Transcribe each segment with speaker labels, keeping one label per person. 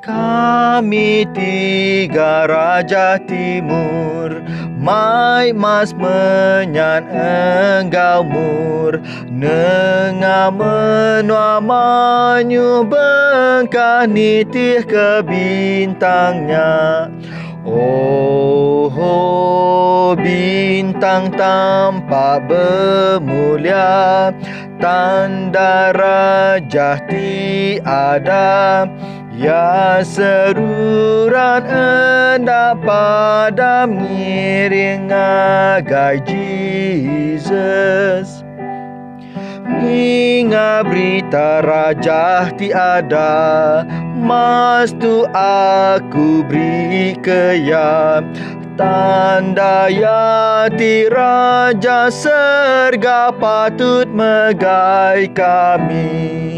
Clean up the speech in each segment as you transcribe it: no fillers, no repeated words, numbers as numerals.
Speaker 1: Kami tiga raja timur, mai mas menyan enggau mur, nengah menua manyu bengkah nitih ke bintangnya. Oh, bintang tampak bermulia, tanda raja tiada. Ya seruran endak padam ngiring agai Jesus. Hingga berita raja tiada, mas tu aku beri kaya. Tanda ya ti raja serga patut megai kami.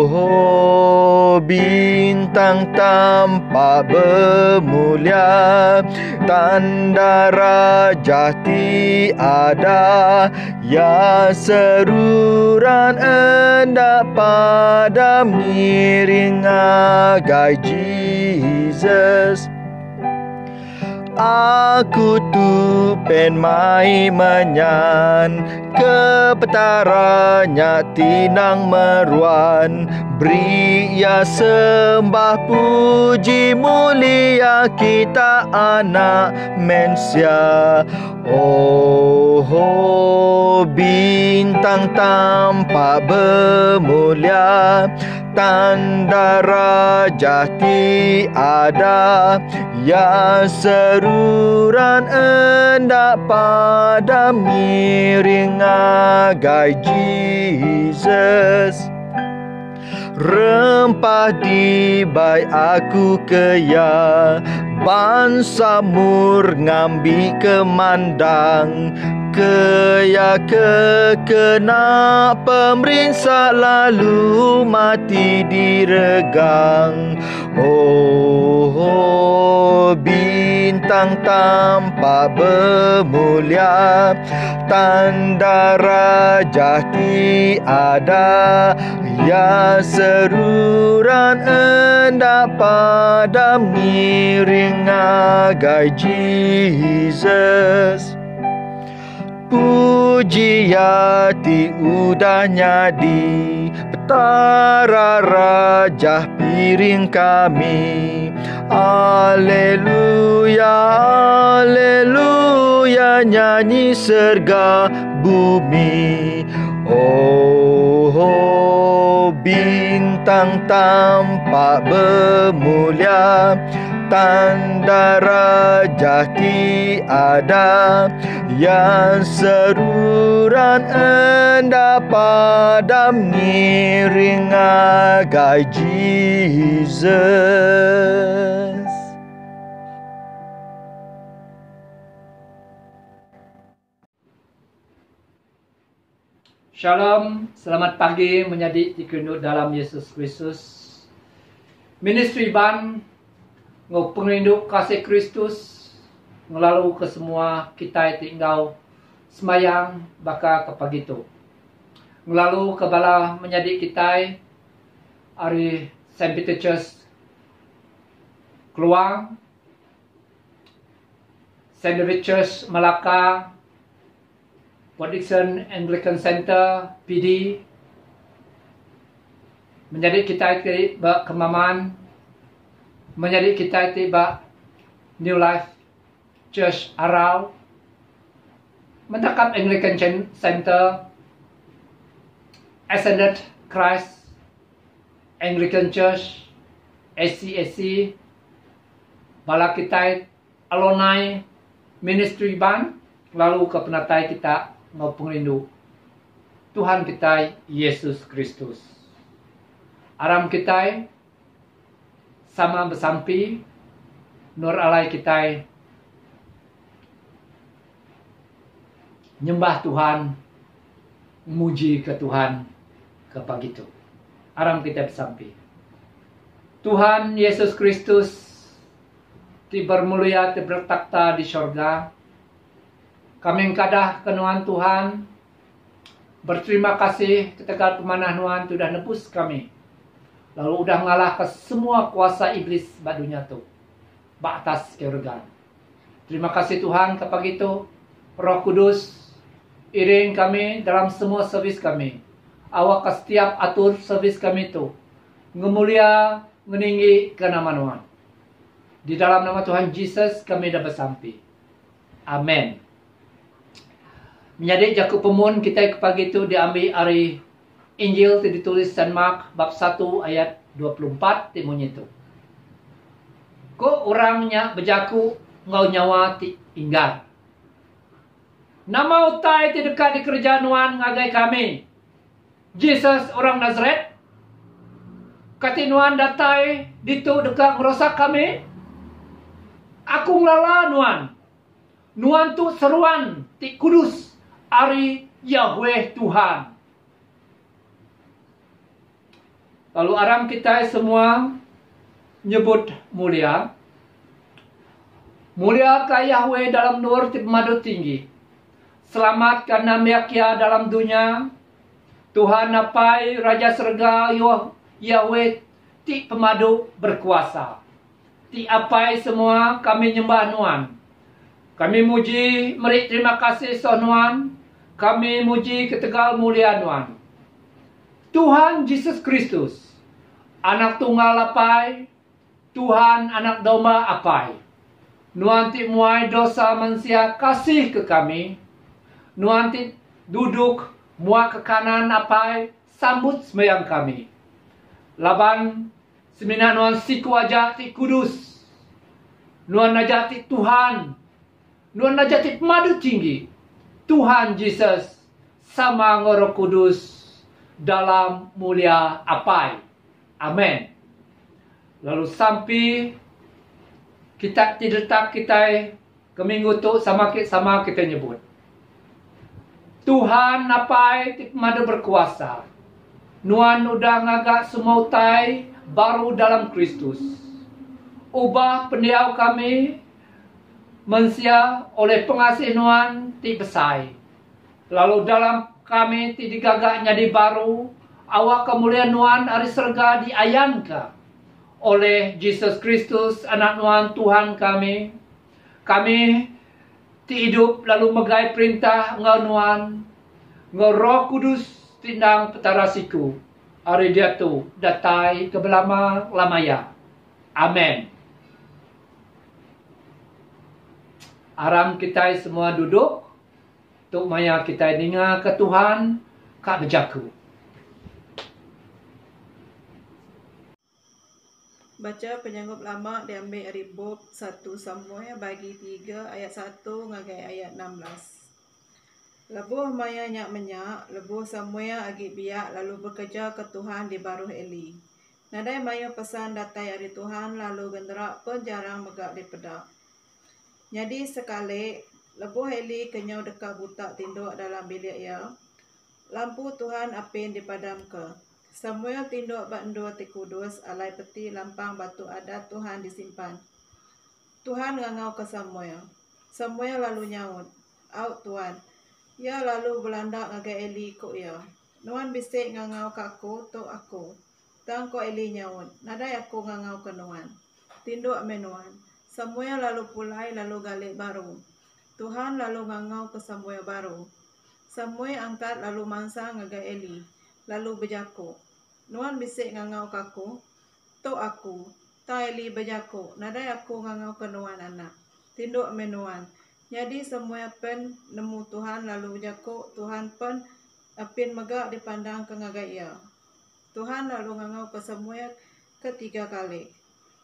Speaker 1: Oh, bintang tampak bermulia, tanda raja tiada. Ya seruran endak padam ngiring agai Jesus. Aku tu pen mai menyan, ke petaranya tinang meruan. Beri ya sembah puji mulia kita anak manusia. Oh, bintang tampak bermulia, tanda raja tiada. Ya seruran endak padam ngiring agai Jesus. Rempah dibai aku kaya, bangsa mur ngambi kemandang. Kaya kekena pemerintah lalu mati diregang. Oh, bintang tampak bermulia, tanda raja tiada. Ya seruran endak padam ngiring agai Jesus. Puji yati udahnya di petara raja piring kami. Haleluya, haleluya, nyanyi serga bumi. Oh, bintang tampak bermulia, tanda raja tiada. Yang seruran endak padam ngiring agai Jesus.
Speaker 2: Shalom, selamat pagi menjadi dikenal dalam Yesus Kristus. Ministry Ban penginduk kasih Kristus ngelalu ke semua kita tinggal semayang baka ke pagi tu. Ngelalu ke bala menjadi kita hari St. Peter Church Keluang, St. David Church Melaka, Port Dickson Anglican Center PD, menjadi kita tiba Kemaman, menjadi kita tiba New Life Church Arau, mentakap Anglican Center, Ascended Christ Anglican Church, ACAC, bala kita alumni ministry ban, lalu ke penatai kita maupun rindu Tuhan kita Yesus Kristus. Aram kita sama bersampi nur alai kita nyembah Tuhan, muji ke Tuhan ke pagi itu. Aram kita bersampi. Tuhan Yesus Kristus ti bermulia ti bertakhta di sorga. Kami kadah kenuan Tuhan, berterima kasih ketika pemanah Tuhan sudah nebus kami. Lalu udah ngalahkan semua kuasa iblis bak dunia tu. Bak atas keurgan. Terima kasih Tuhan kepada itu. Roh Kudus iring kami dalam semua servis kami. Awak ke setiap atur servis kami itu. Ngemulia, meninggi ke nama Tuhan. Di dalam nama Tuhan Yesus kami dah bersampai. Amin. Menjadi Jakub Pemun kita pagi itu diambil dari Injil yang ditulis Saint Mark bab 1 ayat 24 timunnya itu. Ko orangnya berjaku ngau nyawa ti inggar. Nama utai ti dekat di kerajaan Tuhan ngagai kami. Jesus orang Nazaret. Katinuan datai ditu dekat merosak kami. Aku ngelala Nuan. Nuan tu seruan ti kudus ari Yahweh Tuhan. Lalu aram kita semua nyebut mulia. Mulia ke Yahweh dalam nur ti pemadu tinggi. Selamat karena miakia dalam dunia. Tuhan apai Raja Surga Yahweh ti pemadu berkuasa. Ti apai semua kami nyembah Nuan. Kami muji meri terima kasih Nuan. Kami muji ketegal mulia Nuan. Tuhan Yesus Kristus. Anak tunggal apai. Tuhan anak domba apai. Nuan ti muai dosa manusia kasih ke kami. Nuan ti duduk muak ke kanan apai sambut sembahyang kami. Laban semina Nuan siku aja ti kudus. Nuan aja ti Tuhan. Nuan aja ti pemadu tinggi. Tuhan Yesus sama Roh Kudus dalam mulia apai. Amin. Lalu sampai kita tidak kita ke minggu tu sama kita nyebut. Tuhan apai ti pemadu berkuasa. Nuan udah ngagak semua utai baru dalam Kristus. Ubah pendiau kami mensia oleh pengasih Nuan ti besai. Lalu dalam kami ti digagak jadi baru. Awak kemuliaan Nuan ari surga diayankan oleh Yesus Kristus anak Nuan Tuhan kami. Kami ti hidup lalu megai perintah ngau Nuan. Ngau Roh Kudus tindang petarasiku. Hari dia tu datai ke belama lamaya. Amin. Aram kita semua duduk. Tuk maya kita dengar ke Tuhan. Kak berjaku.
Speaker 3: Baca penyanggup lama diambil dari bab 1 Samuel bagi 3 ayat 1 ngagai ayat 16. Lebuh maya nyak menyak, lebuh Samuel agi biak lalu bekerja ke Tuhan di baruh Eli. Nadai maya pesan datai dari Tuhan lalu genderak pun jarang megak di pedak. Jadi sekali lebuh Eli kenyau dekat butak tinduk dalam bilik ia. Lampu Tuhan apin dipadam ke. Samuel tinduk bandu ti kudus alai peti lampang batu adat Tuhan disimpan. Tuhan ngangau ke Samuel. Samuel lalu nyaut, "Out Tuhan." Ia lalu berlandak ngagai Eli ko ia. "Nuan bisik ngangau ke aku, tok aku." Tang ko Eli nyaut, "Nadai aku ngangau ke Nuan." Tinduk me Nuan. Samuel lalu pulai lalu galik baru. Tuhan lalu ngangau ke Samuel baru. Samuel angkat lalu mangsa ngagai Eli. Lalu berjaku, "Nuan bisik ngangau ke aku, tok aku." Ta Eli berjaku, "Nadai aku ngangau ke Nuan anak." Tinduk me Nuan. Jadi Samuel pen nemu Tuhan lalu berjaku, Tuhan pen apin megak dipandang ke ngagai ia. Tuhan lalu ngangau ke Samuel ketiga kali.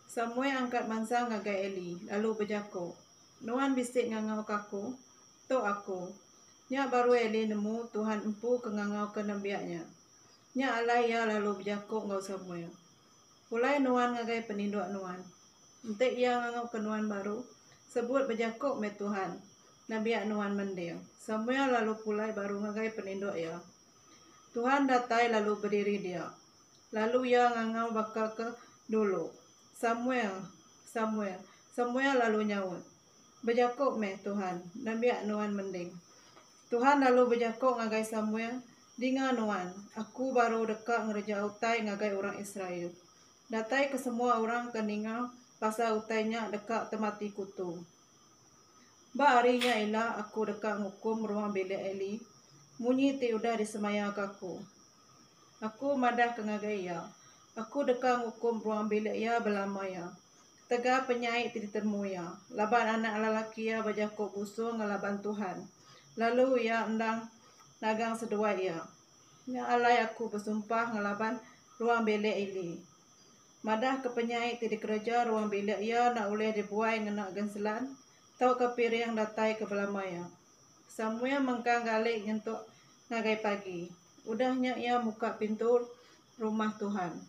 Speaker 3: Samuel angkat mangsa ngagai Eli, lalu berjaku, "Nuan bisik ngangau ke aku, tok aku." Nyak baru Eli nemu Tuhan empu ke ngangau ke nabiaknya. Nyak alai ia lalu berjaku ngau Samuel. Pulai Nuan ngagai peninduk Nuan. Entek ia ngangau ke Nuan baru, sebut berjaku me Tuhan. Nabiak Nuan mending. Samuel lalu pulai baru ngagai peninduk ia. Tuhan datai lalu berdiri dia. Lalu ia ngangau bakal ke dulu. "Samuel, Samuel." Samuel lalu nyaut, "Berjaku me Tuhan." Nabiak Nuan mending. Tuhan lalu berjaku ngagai Samuel, "Dengar Nuan, aku baru dekat ngerja utai ngagai orang Israel. Datai ke semua orang keninga pasal utainya dekat temati kutu. Ba harinya ialah aku dekat ngukum ruang bilik Eli. Munyi ti udah disemaya aku. Aku madah kengagaya. Aku dekat ngukum ruang bilik ya belamaya. Tega penyai ti ditemu ya. Laban anak lelaki ya bajakuk busung ngelaban Tuhan. Lalu ya endang nagang sedua ya. Ya alai aku bersumpah ngelaban ruang bilik Eli. Madah ke penyai ti dikerja ruang bilik ya nak boleh dibuai ngenak genselan. Tau ke piring datai ke belamaya. Samuel mengkang galik nyentuk ngagai pagi. Udahnya ia muka pintu rumah Tuhan.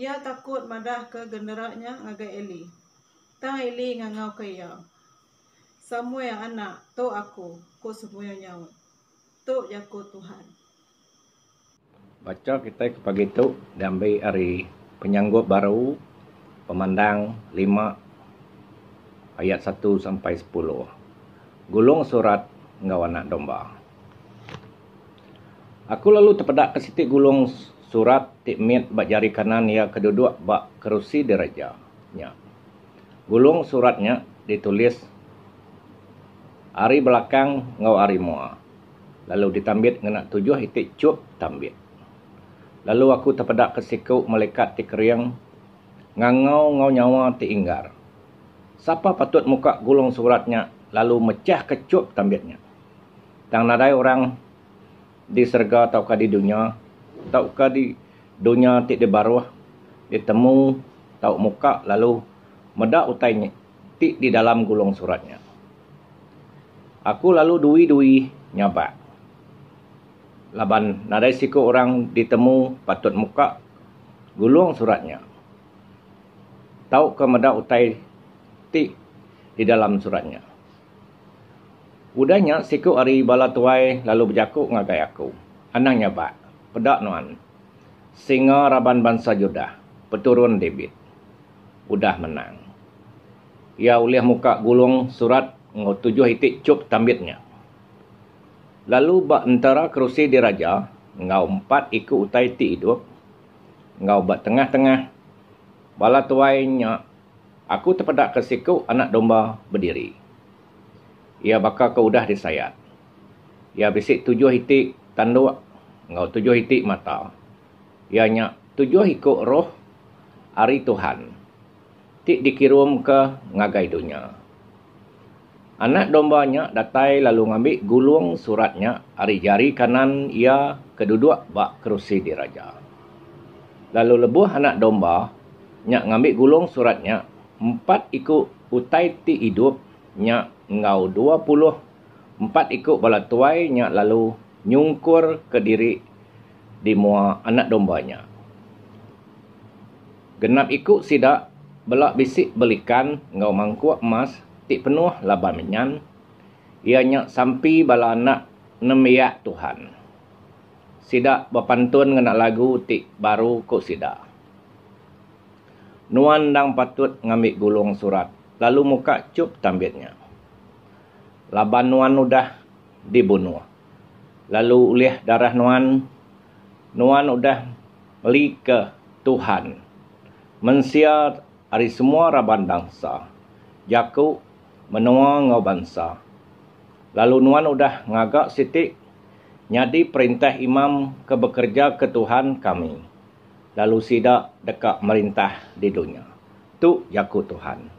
Speaker 3: Ia takut madah ke genderanya ngagai Eli. Tang Eli ngangau ke ia. Samuel anak, tu aku, ku semuanya nyawa. Tu jaku Tuhan.
Speaker 4: Baca kita ke pagi tu diambil hari penyanggut baru pemandang 5 ayat 1 sampai 10. Gulung surat ngau anak domba. Aku lalu terpedak ke sitik gulung surat tikmit bak jari kanan ia keduduk bak kerusi derajanya. Gulung suratnya ditulis hari belakang ngau hari mua. Lalu ditambit ngena 7 hitik cup tambit. Lalu aku terpedak ke siku malaikat ti keriang ngangau ngau nyawa ti inggar. Siapa patut muka gulung suratnya lalu mecah kecup tambitnya. Tang nadai orang di serga taukah di dunia, taukah di dunia ti di baruah, ditemu tauk muka lalu medak utainya ti di dalam gulung suratnya. Aku lalu dui-dui nyabak. Laban nadai siku orang ditemu patut muka gulung suratnya. Taukah medak utai di dalam suratnya. Udahnya siku hari bala tuai lalu berjakuk ngagai aku. Anangnya bak, pedak nuan. Singa raban bangsa Judah, peturun David. Udah menang. Ia ulih muka gulung surat ngau 7 hitik cup tambitnya. Lalu bak entara kerusi di raja, ngau 4 ikut utai ti hidup. Ngau bak tengah-tengah. Bala tuainya aku terpedak ke siku anak domba berdiri. Ia bakal ke udah disayat. Ia bisik 7 hitik tanduk, ngau 7 hitik mata. Ianya 7 ikut roh hari Tuhan. Tik dikirim ke ngagai dunia. Anak dombanya datai lalu ngambil gulung suratnya hari jari kanan ia keduduk bak kerusi di raja. Lalu lebuh anak domba nyak ngambil gulung suratnya 4 ikut utai ti hidup nya ngau 24 ikut bala tuai nya lalu nyungkur ke diri di mua anak dombanya. Genap ikut sidak belak bisik belikan ngau mangkuk emas ti penuh laban menyan. Ianya sampi bala anak nemiak Tuhan. Sidak berpantun ngena lagu ti baru kok sidak. Nuan dang patut ngambil gulung surat. Lalu muka cup tambitnya. Laban nuan udah dibunuh. Lalu ulih darah nuan udah beli ke Tuhan. Mensia hari semua raban bangsa. Jaku menua ngau bangsa. Lalu nuan udah ngagak sitik. Nyadi perintah imam ke bekerja ke Tuhan kami. Lalu sidak dekat merintah di dunia. Tu jaku Tuhan.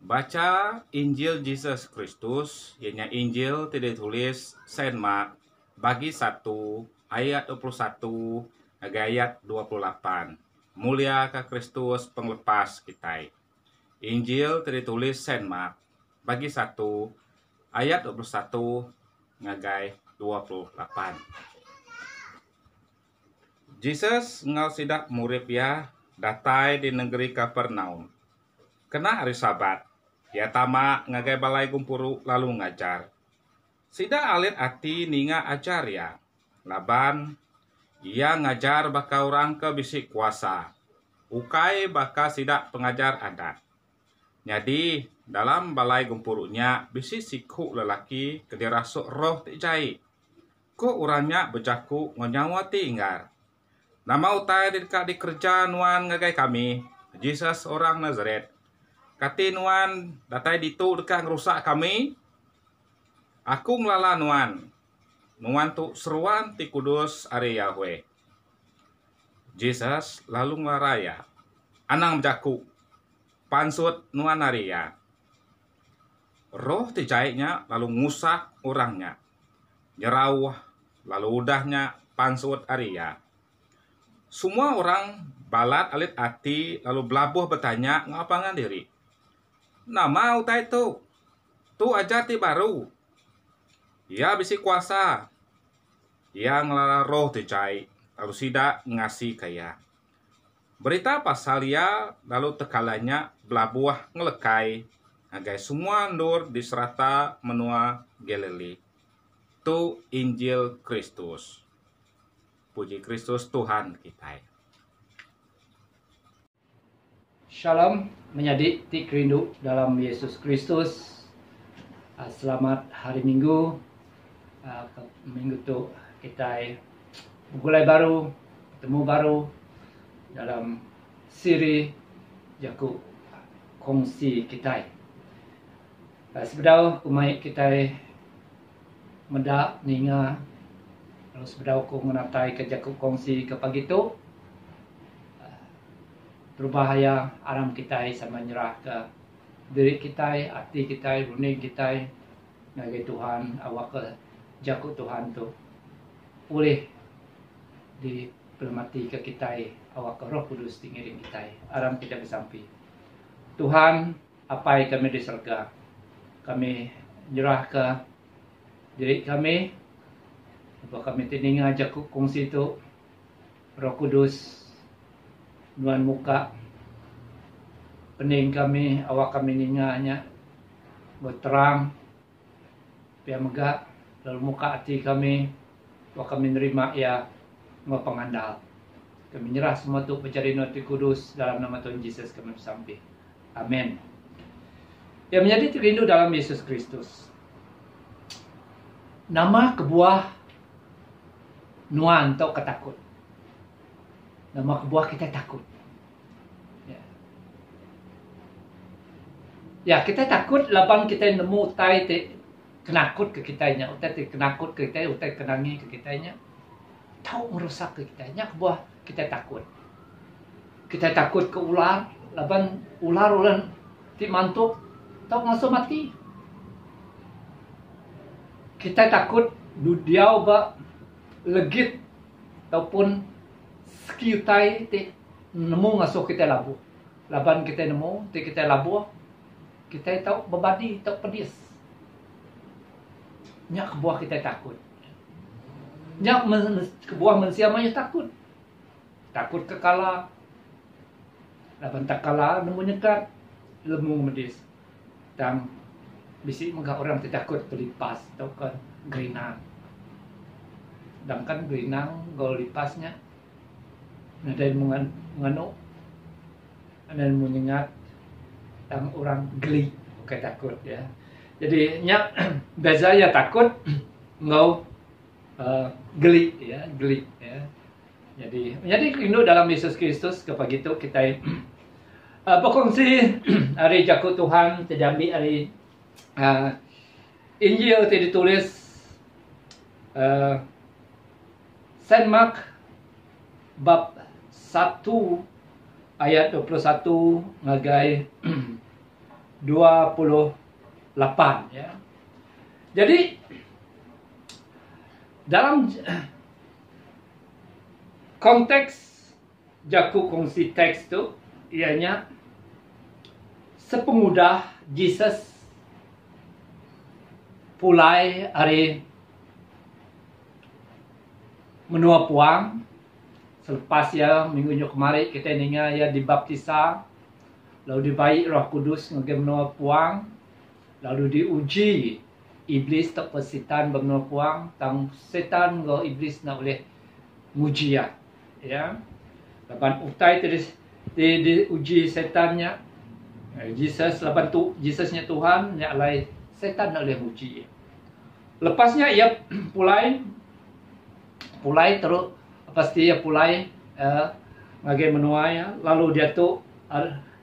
Speaker 5: Baca Injil Yesus Kristus, ianya Injil tidak tulis Saint Mark bagi 1 ayat 21 hingga ayat 28. Mulia ke Kristus penglepas kita. Injil tidak tulis Saint Mark bagi 1 ayat 21 hingga 28. Jesus ngau sidak murid ya datai di negeri Kapernaum. Kena hari Sabat, ia tamak ngagai balai kumpuru lalu ngajar. Sidak alit ati ninga ajar ya. Laban, ia ngajar baka orang ke bisik kuasa. Ukai baka sidak pengajar adat. Jadi, dalam balai kumpurunya bisik siku lelaki kedirasuk roh ti jai. Ko orangnya berjaku ngonyawa ti inggar. Nama utai di kerja nuan ngagai kami, Jesus orang Nazaret. Kati nuan datai ditu dekat ngerusak kami. Aku melala nuan. Nuan tu seruan ti kudus are Yahweh. Jesus lalu ngelaraya. Anang berjaku. Pansut nuan Aria. Roh ti jaiknya lalu ngusak orangnya. Nyerawah lalu udahnya pansut Aria. Semua orang balat alit hati lalu belabuh bertanya ngapangan diri. Nama utai tu. Tu ajar ti baru. Ia bisi kuasa. Ia ngelara roh ti cai lalu sida ngasih kaya. Berita pasal ia lalu tekalanya belabuh ngelekai. Agai semua nur diserata menua Galilea. Tu Injil Kristus. Puji Kristus Tuhan kita.
Speaker 2: Shalom, menjadi ti rindu dalam Yesus Kristus. Selamat hari Minggu. Minggu tu kita mulai baru, ketemu baru dalam siri jaku kongsi kita. Sebedau kumai kita mendak ninga. Lalu sebedau ku menatai kerja ku kongsi ke pagi tu. Berbahaya aram kita sama nyerah ke diri kita, hati kita, runing kita. Nagai Tuhan, awak ke jaku Tuhan tu. Boleh dipelemati ke kita, awak ke Roh Kudus tingiring kita. Aram kita bersampi. Tuhan, apa kami di surga. Kami nyerah ke diri kami. Apa kami teninga jaku kongsi itu Roh Kudus nuan muka pening kami awak kami ninganya berterang biar megak lalu muka hati kami awak kami nerima ya ngopangandal kami nyerah semua tu pencari Roh Kudus dalam nama Tuhan Yesus kami bersampai. Amin. Yang menjadi rindu dalam Yesus Kristus. Nama kebuah nuan atau ketakut. Nama kebuah kita takut. Ya kita takut laban kita nemu tai kenakut ke kitanya, utai kenakut ke kita, utai kenangi ke kitanya. Tahu merusak ke kitanya kebuah kita takut. Kita takut ke ular, laban ular ti mantuk, tahu langsung mati. Kita takut diau ba legit ataupun sekitai ti nemu ngasuh kita labu. Laban kita nemu ti kita labu, kita tahu berbadi, tahu pedis. Nyak kebuah kita takut. Nyak kebuah manusia mah takut. Takut kekala. Laban tak kala nemu nyekat lemu medis. Dan bisi megah orang takut terlipas atau kan gerinang. Sedangkan gerinang gol lipasnya ada yang menganu ada yang menyengat dan orang geli kayak takut ya. Jadi nyak beza ya takut ngau geli ya, geli ya. Jadi rindu dalam Yesus Kristus kepada itu kita berkongsi hari jaku Tuhan terjambi hari Injil itu ditulis Saint Mark bab 1 ayat 21 ngagai 28 ya. Jadi dalam konteks jaku kongsi teks itu ianya sepengudah Jesus pulai hari menua puang selepas ya minggunya kemarin kita ninga ya dibaptisa lalu dibaik Roh Kudus ngage menua puang lalu diuji iblis tak persitan bermenua puang tang setan go iblis nak boleh muji ya lapan utai terus diuji setannya Jesus lapan tu Jesusnya Tuhan nya alai setan nak boleh muji lepasnya ia pulai terus pasti ia pulai ngagai menua ya. Lalu dia tu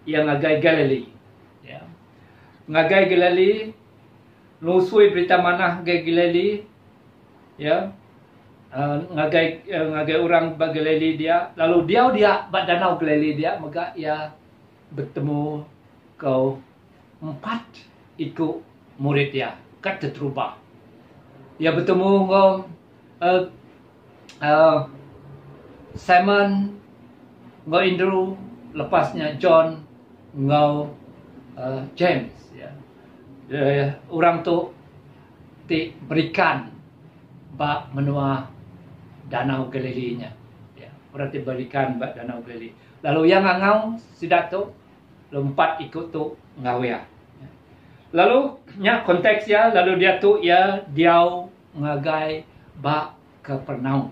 Speaker 2: yang ngagai Galilea. Ya. Ngagai Galilea, lusui berita mana ngagai Galilea, ya. Ngagai orang ba Galilea dia. Lalu dia ba danau Galilea dia, maka ia bertemu kau 4 ikut murid dia, kat terubah. Ia bertemu kau Simon, ngau Andrew, lepasnya John, ngau James. Ya. Orang tu berikan bak menua danau Galilea-nya. Ya. Orang tu berikan bak danau Galilea. Lalu yang ngau sidak tu, lompat ikut tu ngau ya. Lalu nya konteks ya, lalu dia tu ya diau ngagai bak Kapernaum.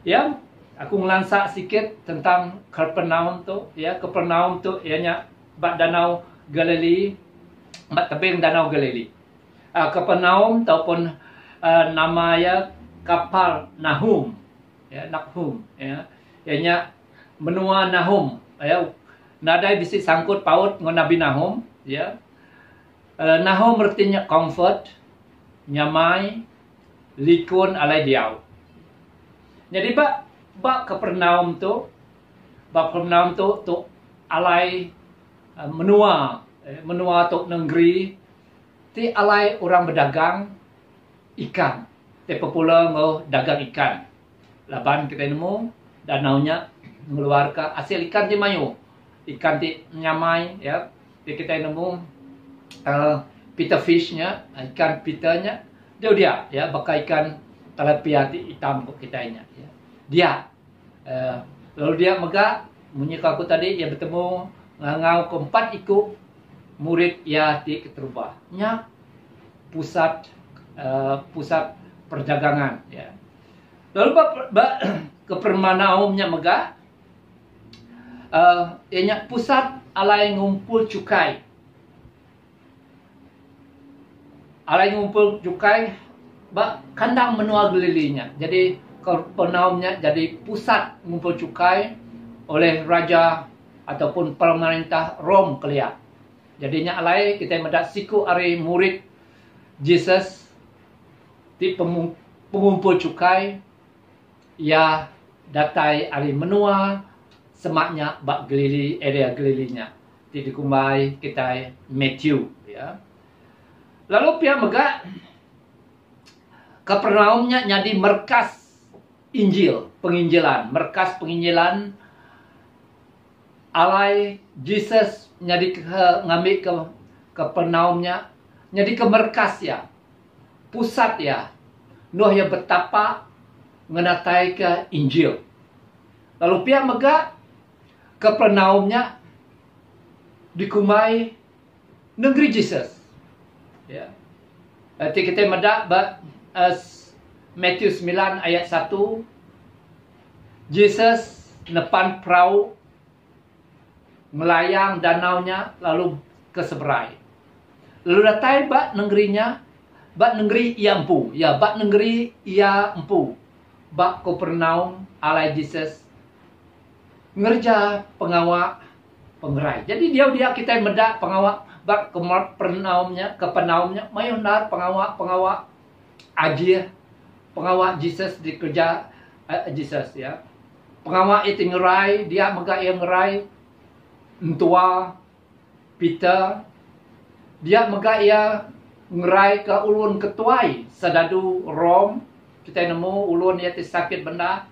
Speaker 2: Ya, aku ngelansak sikit tentang Kapernaum tu. Ya, Kapernaum tu ianya bak danau Galilea, bak tebing danau Galilea. Kapernaum ataupun nama ya kapal Nahum. Ya, Nahum. Ya, ianya menua Nahum. Ya, nadai bisi sangkut paut dengan Nabi Nahum. Ya, Nahum artinya comfort, nyamai, likun alai diau. Jadi bak Kapernaum tu alai menua tu negeri ti alai orang berdagang ikan. Ti popular ngau dagang ikan. Laban kita nemu danaunya mengeluarkan hasil ikan ti mayu. Ikan ti nyamai ya. Ti kita nemu Peter fishnya, ikan Peternya, dia ya bakal ikan tilapia hitam kitanya ya. Dia lalu dia megak menyika aku tadi dia bertemu ngau keempat ikut murid ya di keterubah nya pusat perdagangan ya. Lalu Kapernaumnya megak ianya pusat alai ngumpul cukai. Alai ngumpul cukai kandang menua Galilea-nya. Jadi Kapernaumnya jadi pusat ngumpul cukai oleh raja ataupun pemerintah Rom kelia. Jadinya alai kita mendak siku ari murid Jesus di pengumpul cukai ya datai ari menua semaknya bak Galilea, area Galilea-nya. Di dikumbai kita Matthew ya. Lalu pia megak Kapernaumnya jadi markas Injil, penginjilan, markas penginjilan alai Jesus jadi ngambil ke Kapernaumnya, jadi ke markas ya, pusat ya, noh ya betapa menatai ke Injil. Lalu pia megak Kapernaumnya dikumai negeri Jesus. Ya. Nanti kita medak Matthew 9 ayat 1. Jesus depan perahu melayang danaunya lalu ke seberai. Lalu datai bak negerinya, bak negeri ia empu. Ya, bak negeri ia empu. Bak Kapernaum alai Jesus ngerja pengawak pengerai. Jadi dia kita medak pengawak bak Kapernaumnya mayunar pengawak ajir, pengawak Jesus di kerja Jesus ya. Pengawak itu ngerai, dia megak yang ngerai Entua Peter, dia megak ia ngerai ke ulun ketuai sedadu Rom. Kita nemu ulun ia sakit benda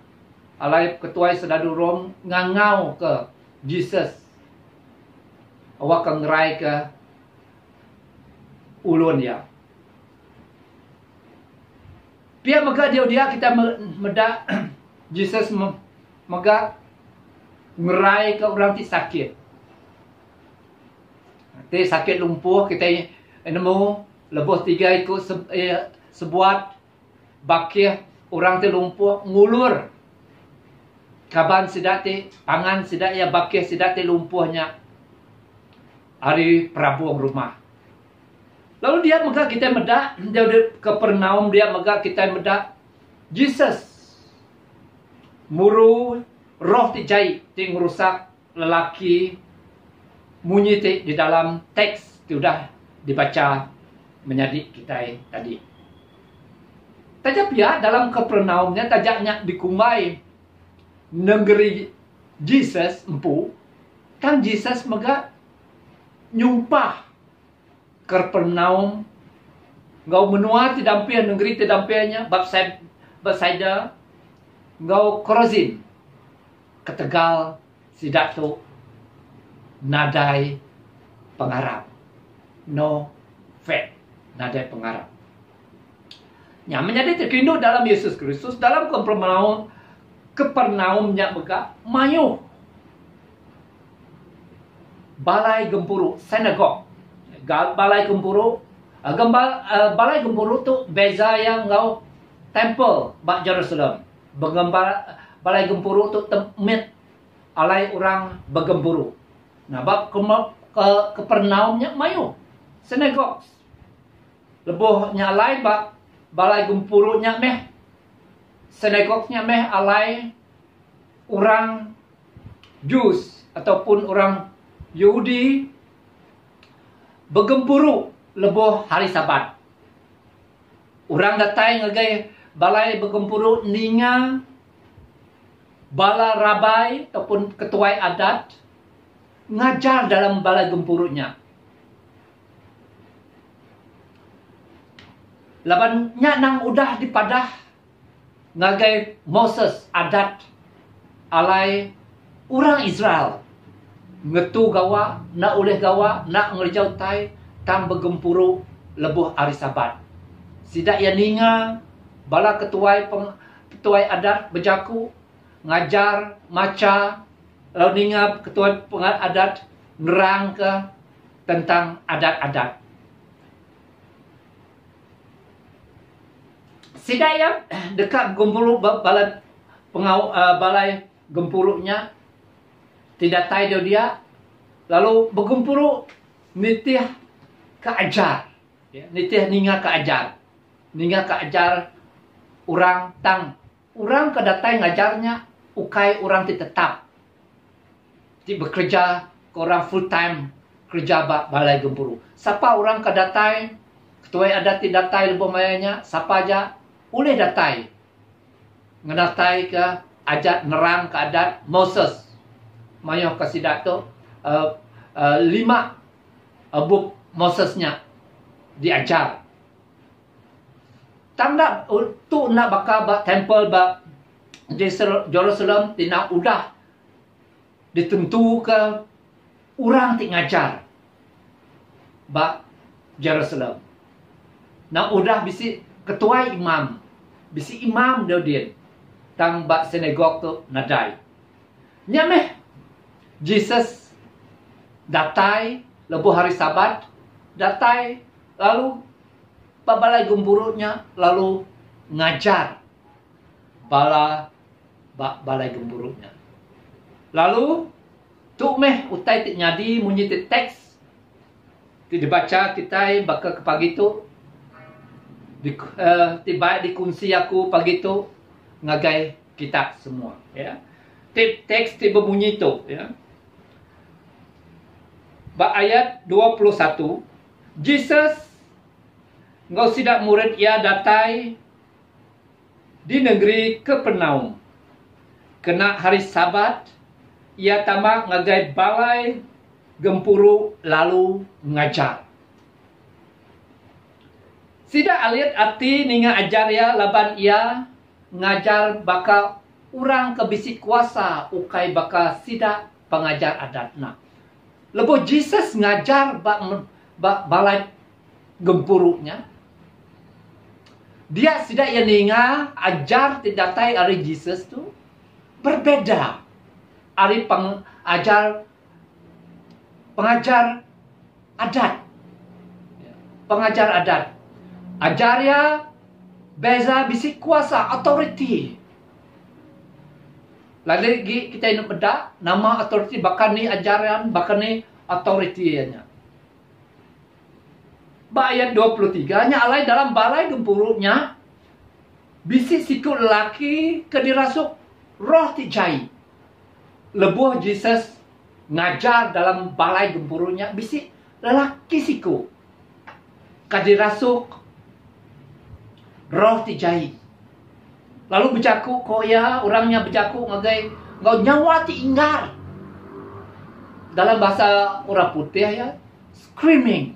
Speaker 2: alai ketuai sedadu Rom ngangau ke Jesus. Awak ngerai ke ulun ya. Pia megak dia kita medak Jesus megak ngerai ke orang ti sakit. Ti sakit lumpuh kita nemu lebih 3 ikut sebuat bakih orang ti lumpuh ngulur. Kaban sidak ti pangan sidak ya bakih sidak ti lumpuhnya. Hari Prabuang rumah. Lalu dia megak kita medak, dia Kapernaum dia megak kita medak Jesus muru roh ti jai ti ngerusak lelaki munyi ti di dalam teks ti udah dibaca menjadi kita tadi. Tajap ya dalam Kapernaumnya tajaknya dikumbai negeri Jesus empu kan Jesus mega nyumpah Kapernaum ngau menua tidampian negeri tidampiannya Bethsaida ngau Korazin ketegal sidak tu nadai pengarap no faith nadai pengarap nya menjadi terkinduk dalam Yesus Kristus dalam Kapernaumnya mega mayu balai gempuru sinagog balai gempuru balai gempuru tu beza yang ngau temple bak Jerusalem balai gempuru tu tempat alai orang bergemburu. Nah, bab Kapernaumnya mayu sinagog lebuhnya alai bak balai gempurunya meh sinagognya meh alai orang Jews ataupun orang Yahudi bergempuru lebuh hari Sabat. Orang datai ngagai balai bergempuru ninga bala rabai ataupun ketuai adat ngajar dalam balai gempurunya. Labannya nang udah dipadah ngagai Moses adat alai orang Israel ngetu gawa nak oleh gawa nak ngerjau tai tam bergempuru lebuh hari Sabat. Sidak ya ninga bala ketuai adat berjaku ngajar maca lalu ninga ketua adat nerang ke tentang adat-adat. Sidaya dekat gempuru balai gempurunya tidak tahu dia lalu bergempuru nitih keajar ya, nitih ninga keajar orang tang orang kedatai ngajarnya ukai orang tetap ti bekerja ke orang full time kerja balai gempuru. Siapa orang kedatai ketua adat tidak datai lebih mayanya siapa aja boleh datai ngedatai ke adat nerang ke adat Moses mayo ke sidak tu 5 buk Mosesnya diajar tanda tu nak bakal temple Jerusalem tina udah ditentu ke orang ti ngajar ba Jerusalem. Nak udah bisi ketua imam, bisi imam dia tang ba sinagog tu nadai. Nyameh Jesus datai lebuh hari Sabat datai lalu balai gempurunya lalu ngajar balai gempurunya. Lalu tu meh utai ti nyadi munyi ti teks ti dibaca kita bakal ke pagi tu tiba dikunci aku pagi tu ngagai kita semua ya. Teks ti berbunyi tu ya. Ayat 21 Jesus engkau sidak murid ia datai di negeri Kapernaum. Kena hari Sabat ia tamak ngagai balai gempuru lalu ngajar. Sidak aliat arti ninga ajar ya laban ia ngajar bakal orang kebisik kuasa ukai bakal sidak pengajar adatna. Lepas Jesus ngajar balai gempurunya, dia sidak yang ninga ajar tidak tai hari Jesus tu berbeda. Hari pengajar adat. Pengajar adat. Ajar ya beza bisik kuasa authority. Lagi kita ini beda nama authority bahkan ni ajaran bahkan ni authority-nya. Ayat 23 nya alai dalam balai gempurunya bisik sikut lelaki ke dirasuk roh ti jai. lebuh Jesus ngajar dalam balai gempurunya, bisi lelaki siku kadirasuk roh tijai. Lalu berjaku koya, orangnya berjaku ngagai ngau nyawa ti inggar. Dalam bahasa orang putih ya, screaming.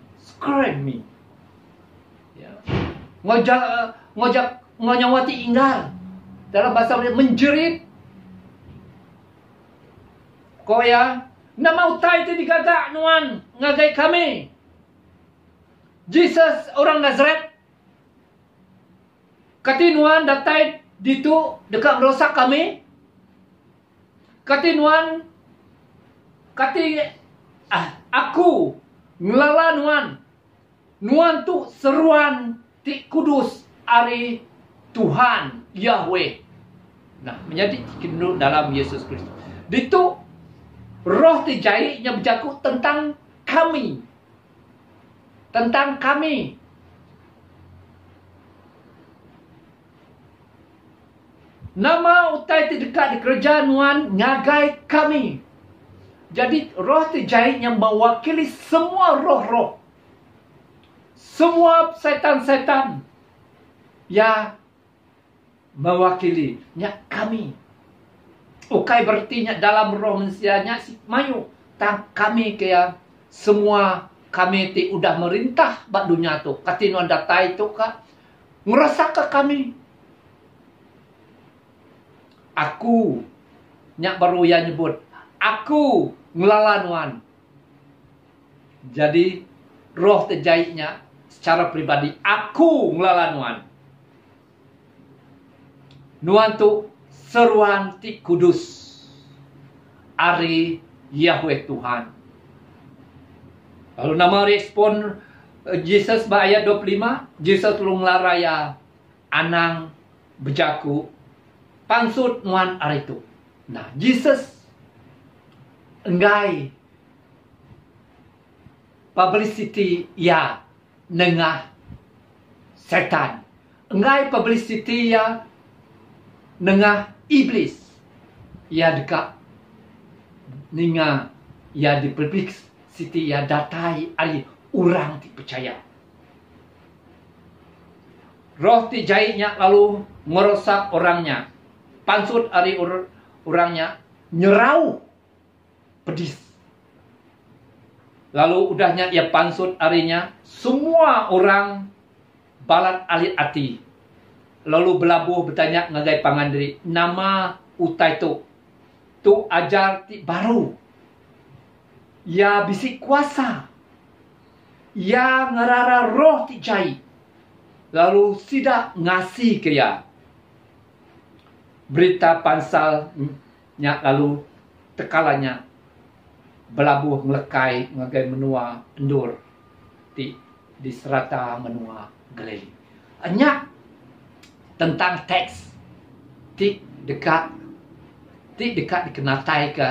Speaker 2: Ya. Ngojak nyawa ti inggar. Dalam bahasa menjerit. Koya, nama utai itu digagak nuan ngagai kami. Jesus orang Nazaret. Kati nuan datai ditu dekat merosak kami. Kati nuan, aku ngelala nuan. Nuan tu seruan ti kudus ari Tuhan Yahweh. Nah, menjadi kenduk dalam Yesus Kristus. Ditu roh tijai yang berjaku tentang kami. Tentang kami. Nama utai terdekat di kerajaan nuan ngagai kami. Jadi roh tijai yang mewakili semua roh-roh. Semua setan-setan. Ya mewakili kami. Ukai berarti dalam roh manusianya si mayu. Tang kami kaya semua kami ti udah merintah bak dunia tu. Katinuan datai tu ka ngerasa ke kami. Aku nyak baru yang nyebut. Aku ngelalanuan. Jadi roh terjahitnya secara pribadi. Aku ngelalanuan. Nuan tu seruan ti kudus. Ari Yahweh Tuhan. Lalu nama respon Jesus ayat 25. Jesus lu ngelaraya anang bejaku. Pangsut nuan ari itu. Nah, Jesus enggai publicity ya nengah setan. Enggai publicity ya nengah iblis. Ya dekat ninga ya di publicity ya datai ari orang ti percaya. Roh ti jahitnya lalu merosak orangnya. Pansut ari orangnya nyerau pedis. Lalu udahnya ia pansut arinya semua orang balat alit hati. Lalu belabuh bertanya ngagai pangandiri, nama utai tu ajar ti baru. Ya bisik kuasa. Ya ngarara roh ti jai. Lalu sidak ngasih kaya berita pansalnya lalu tekalanya belabuh ngelekai ngagai menua endur di serata menua Galili. Hanya tentang teks ti dekat dikenatai ke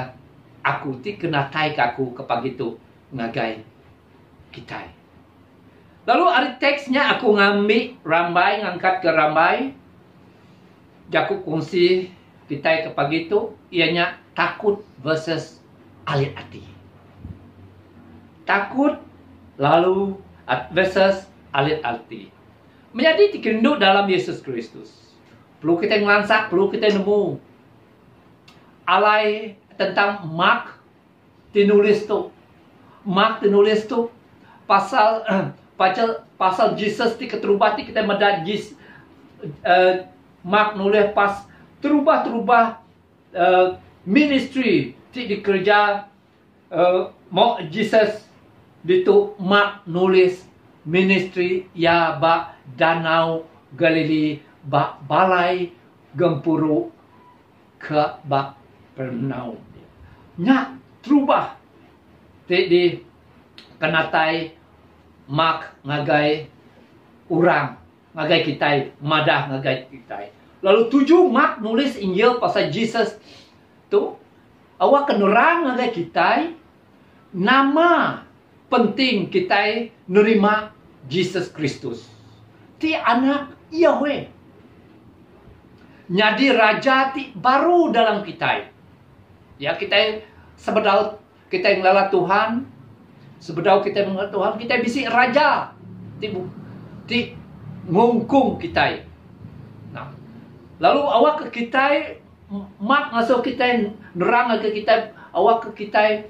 Speaker 2: aku, ti kenatai ke aku kepagi tu ngagai kita. Lalu ada teksnya aku ngambil rambai, ngangkat ke rambai. Jaku kongsi kita ke pagi itu, ianya takut versus alit hati. Takut lalu versus alit hati. Menjadi dikenduk dalam Yesus Kristus. Perlu kita ngelansak, perlu kita nemu. Alai tentang Mark dinulis tu. Mark dinulis tu pasal Jesus di keterubah kita medat Mark nulis pas terubah ministry di kerja Jesus ditu Mark nulis ministry ya ba danau Galili ba balai gempuru ke ba Pernaum. Nya terubah di kenatai Mark ngagai orang ngagai kita madah ngagai kita. Lalu 7 Mark nulis Injil pasal Jesus tu awak kenerang ngagai kita nama penting kita nerima Jesus Kristus. Ti anak Yahweh. Jadi raja ti baru dalam kita. Ya, kita sebedau kita ngelala Tuhan, sebedau kita mengenal Tuhan, kita bisik raja. Ti ngungkung kita. Nah, lalu awak ke kita mak ngasuh kita nerang ke kita, awak ke kita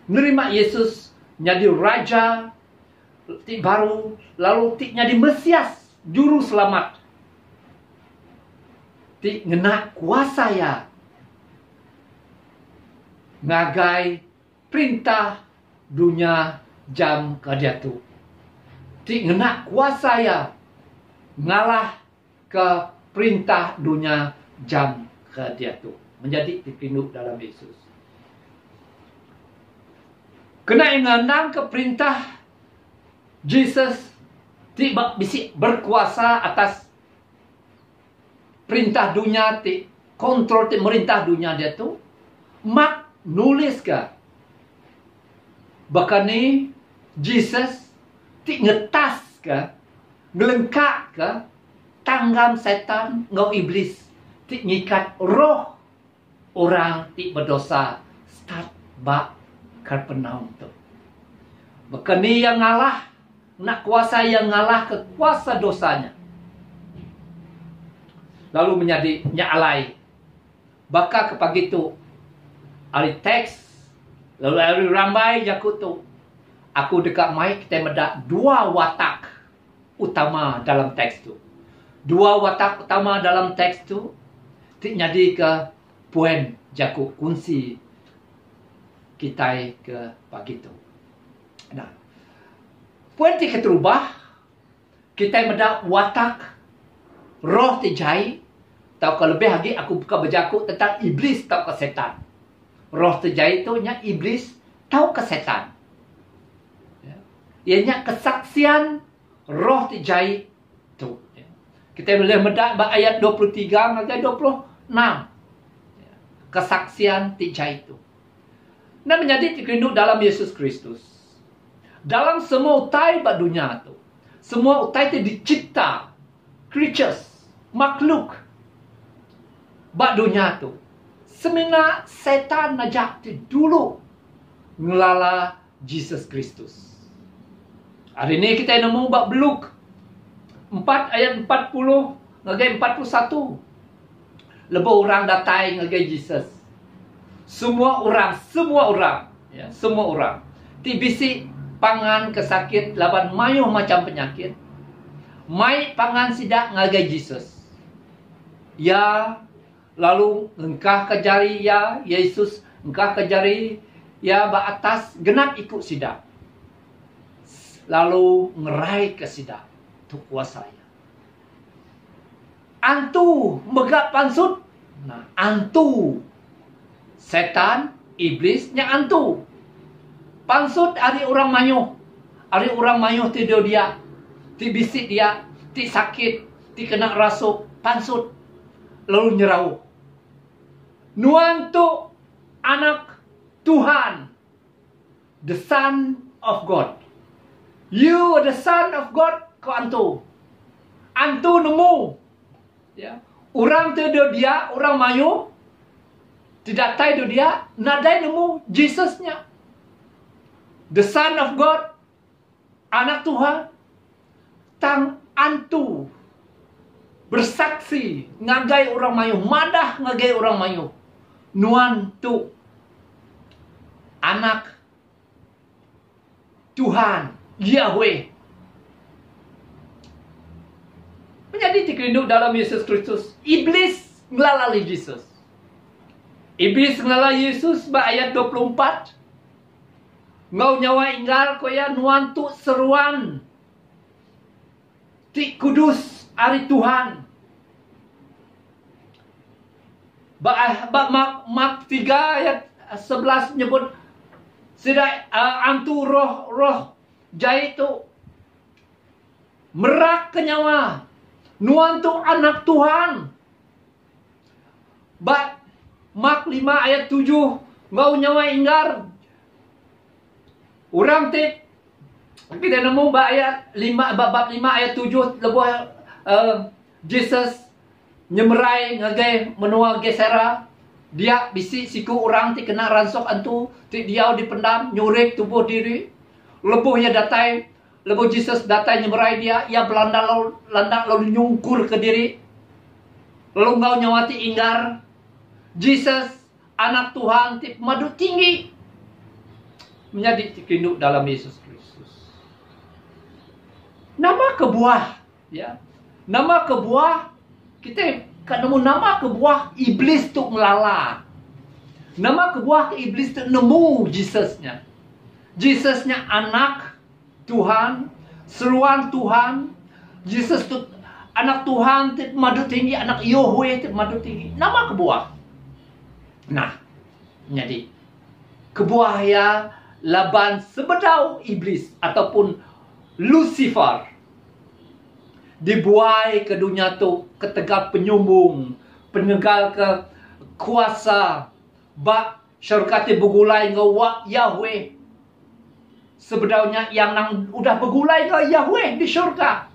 Speaker 2: nerima Yesus jadi raja ti baru, lalu ti jadi Mesias, juru selamat. Ti ngena kuasa ya ngagai perintah dunia jam kadiatu. Ti ngena kuasa ya ngalah ke perintah dunia jam kadiatu. Menjadi dipinduk dalam Yesus. Kena ngendang ke perintah Jesus ti bisi berkuasa atas perintah dunia, ti kontrol ti merintah dunia dia tu. Mak nulis ke bahkan ni Jesus ti ngetas ke ngelengkak ke tanggam setan ngau iblis ti ngikat roh orang ti berdosa start bak karpenaum tu. Bahkan ni yang ngalah nak kuasa yang ngalah ke kuasa dosanya. Lalu menjadi nyalai. Baka ke pagi tu ari teks lalu ari ramai jaku tu. Aku dekat mic kita medak dua watak utama dalam teks tu. Dua watak utama dalam teks tu ti jadi ke poin jaku kunci kita ke pagi tu. Nah, poin ti keterubah kita medak watak roh ti jai. Tau ke lebih lagi aku buka berjaku tentang iblis tau ke setan. Roh ti jai tu nya iblis tau ke setan. Ianya kesaksian roh ti jai tu. Kita boleh medak ayat 23 sampai 26. Kesaksian ti jai tu. Dan menjadi dikinduk dalam Yesus Kristus. Dalam semua utai bak dunia tu. Semua utai tu dicipta. Creatures. Makhluk. Bak dunia tu. Semena setan najak tu dulu. Ngelala Jesus Kristus. Hari ini kita nemu bak Beluk 4 ayat 40 ngagai 41. Lebih orang datai ngagai Jesus. Semua orang, ya, semua orang. Ti bisi pangan kesakit laban mayuh macam penyakit. Mai pangan sidak ngagai Jesus. Ya, lalu engkah kejari ya Yesus, engkah kejari ya ba atas genap ikut sidak. Lalu ngerai ke sidak tu kuasa ya. Antu megap pansut. Nah, antu setan, iblisnya antu. Pansut ari orang mayuh. Ari orang mayuh tidur dia. Ti bisik dia. Ti sakit. Ti kena rasuk. Pansut. Lalu nyerau. Nuan tu anak Tuhan. The Son of God. You are the Son of God. Kau antu. Antu nemu. Ya. Orang tidur dia. Orang mayuh. Tidak tahu dia, nadai nemu Jesusnya. The Son of God, anak Tuhan, tang antu, bersaksi, ngagai orang mayuh, madah ngagai orang mayuh. Nuan tu, anak Tuhan, Yahweh. Menjadi dikinduk dalam Yesus Kristus. Iblis ngelalali Yesus. Iblis ngelala Yesus ba ayat 24. Ngau nyawa inggal koya nuan tu seruan. Ti kudus ari Tuhan. Mak 3 ayat 11 nyebut sidak antu roh jai tu merak ke nyawa. Nuan tu anak Tuhan. Mak 5 ayat 7 ngau nyawa inggar. Orang ti kita nemu bab 5 ayat 7 lebuh Jesus nyemerai ngagai menua gesera Dia bisi siku orang ti kena ransok antu, ti dia dipendam, nyurik tubuh diri. Lebuh ya datai, lebuh Jesus datai nyemerai dia, ia belanda lalu nyungkur ke diri. Lalu ngau nyawati inggar. Jesus, anak Tuhan, ti madu tinggi. Menjadi tikinduk dalam Yesus Kristus. Nama kebuah, ya. Nama kebuah, kita kan nemu nama kebuah iblis tu melala. Nama kebuah ke iblis tu nemu Jesusnya. Jesusnya anak Tuhan, seruan Tuhan. Jesus tu anak Tuhan, tu madu tinggi, anak Yahweh tu madu tinggi. Nama kebuah. Nah, jadi kebuah ya laban sebedau iblis ataupun Lucifer. Dibuai ke dunia tu ketegak penyumbung, penegal ke kuasa, bak syarkati bergulai ngawak Yahweh. Sebedaunya yang nang udah bergulai ke Yahweh di syurga.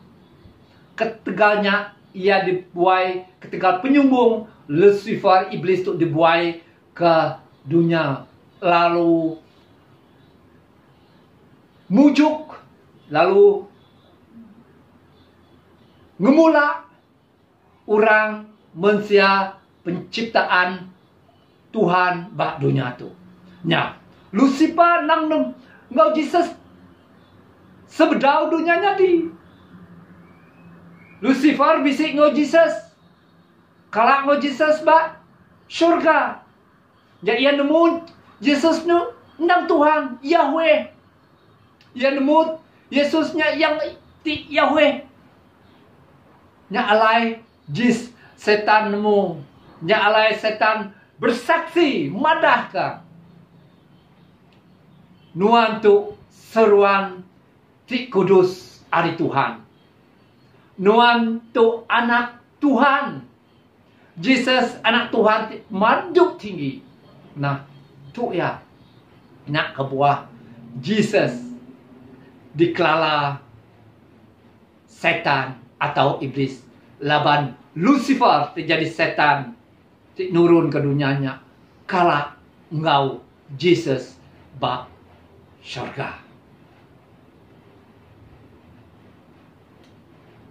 Speaker 2: Ketegalnya ia dibuai ketegal penyumbung, Lucifer iblis tu dibuai ke dunia, lalu mujuk, lalu ngemula orang mensia penciptaan Tuhan bak dunia tu. Nya, Lucifer nang ngau Jesus sebedau dunianya di. Lucifer bisik ngau Jesus. Kalak ngau Jesus bak syurga. Jadi ia nemu Jesus nu ndang Tuhan Yahweh. Ia nemu Yesusnya yang ti Yahweh. Nya alai jis setan nemu. Nya alai setan bersaksi madahkah. Nuan tu seruan ti kudus ari Tuhan. Nuan tu anak Tuhan. Jesus anak Tuhan manduk tinggi. Nah, tu ya nak kebuah Jesus dikelala setan atau iblis. Laban Lucifer terjadi setan nurun ke dunianya. Kala engau Jesus bak syurga.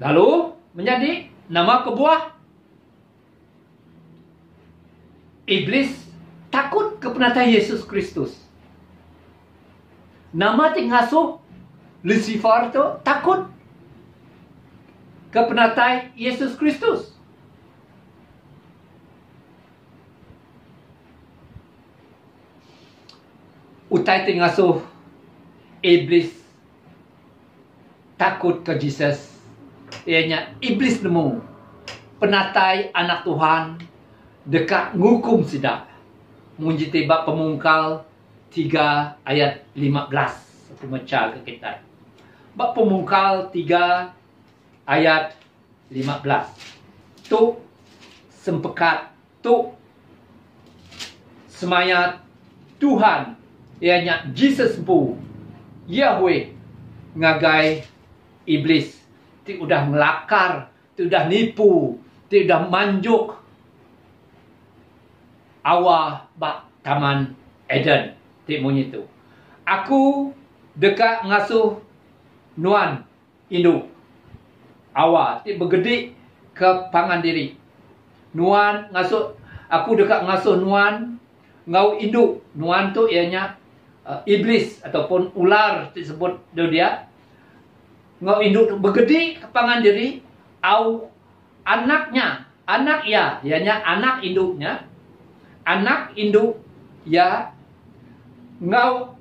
Speaker 2: Lalu menjadi nama kebuah iblis takut kepada Yesus Kristus. Nama tingasuh Lucifer tu takut kepada Yesus Kristus. Utai tingasuh iblis takut ke Jesus. Ianya iblis nemu penatai anak Tuhan dekat ngukum sidak. Munjiti bab Pemungkal 3 ayat 15. Aku baca ke kita. Bab Pemungkal 3 ayat 15. Tu sempekat tu semayat Tuhan ianya Jesus bu Yahweh ngagai iblis ti udah melakar, ti udah nipu, ti udah manjuk awal bak taman Eden ti munyitu. Aku dekat ngasuh nuan induk awal ti bergedik ke pangan diri. Nuan ngasuh, aku dekat ngasuh nuan ngau induk. Nuan tu ianya iblis ataupun ular disebut dia. Ngau induk bergedik ke pangan diri au anaknya, anak ya, ianya anak induknya. Anak induk ya ngau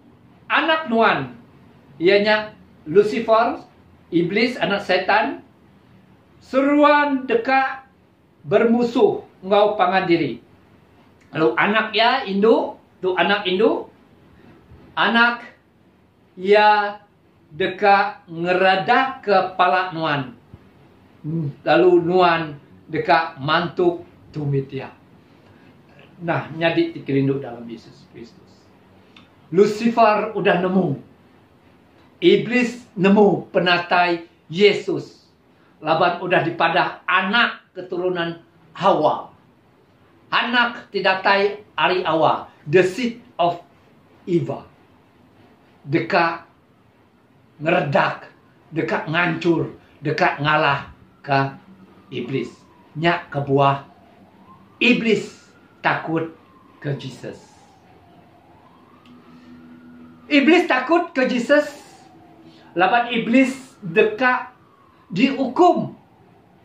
Speaker 2: anak nuan ianya Lucifer, iblis, anak setan, seruan dekat bermusuh ngau pangan diri. Lalu anak ya induk, tu anak induk, anak ya dekat ngeradak kepala nuan. Lalu nuan dekat mantuk tumit ya. Nah, nyadi dikelinduk dalam Yesus Kristus. Lucifer udah nemu. Iblis nemu penatai Yesus. Laban udah dipadah anak keturunan Hawa. Anak tidatai ari awa. The seed of Eva. Dekat ngeredak, dekat ngancur, dekat ngalah ke iblis. Nyak ke buah iblis takut ke Jesus. Iblis takut ke Jesus. Laban iblis dekat dihukum.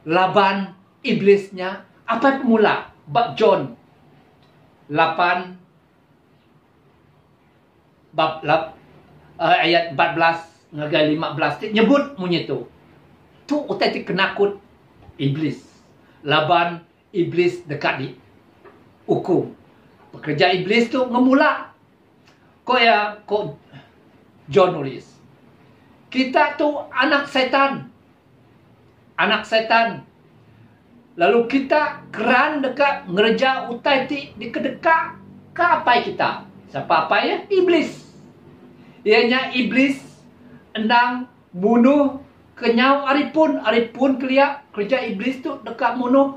Speaker 2: Laban iblisnya apa pemula? Bab John 8 ayat 14 ngagai 15 nyebut munyi tu. Tu utai ti kenakut iblis. Laban iblis dekat di hukum. Pekerja iblis tu ngemula. Kok John nulis. Kita tu anak setan. Anak setan. Lalu kita keran dekat ngereja utai ti di kedekak ke apa kita? Siapa apa ya? Iblis. Ianya iblis endang bunuh kenyau aripun keliak kerja iblis tu dekat munuh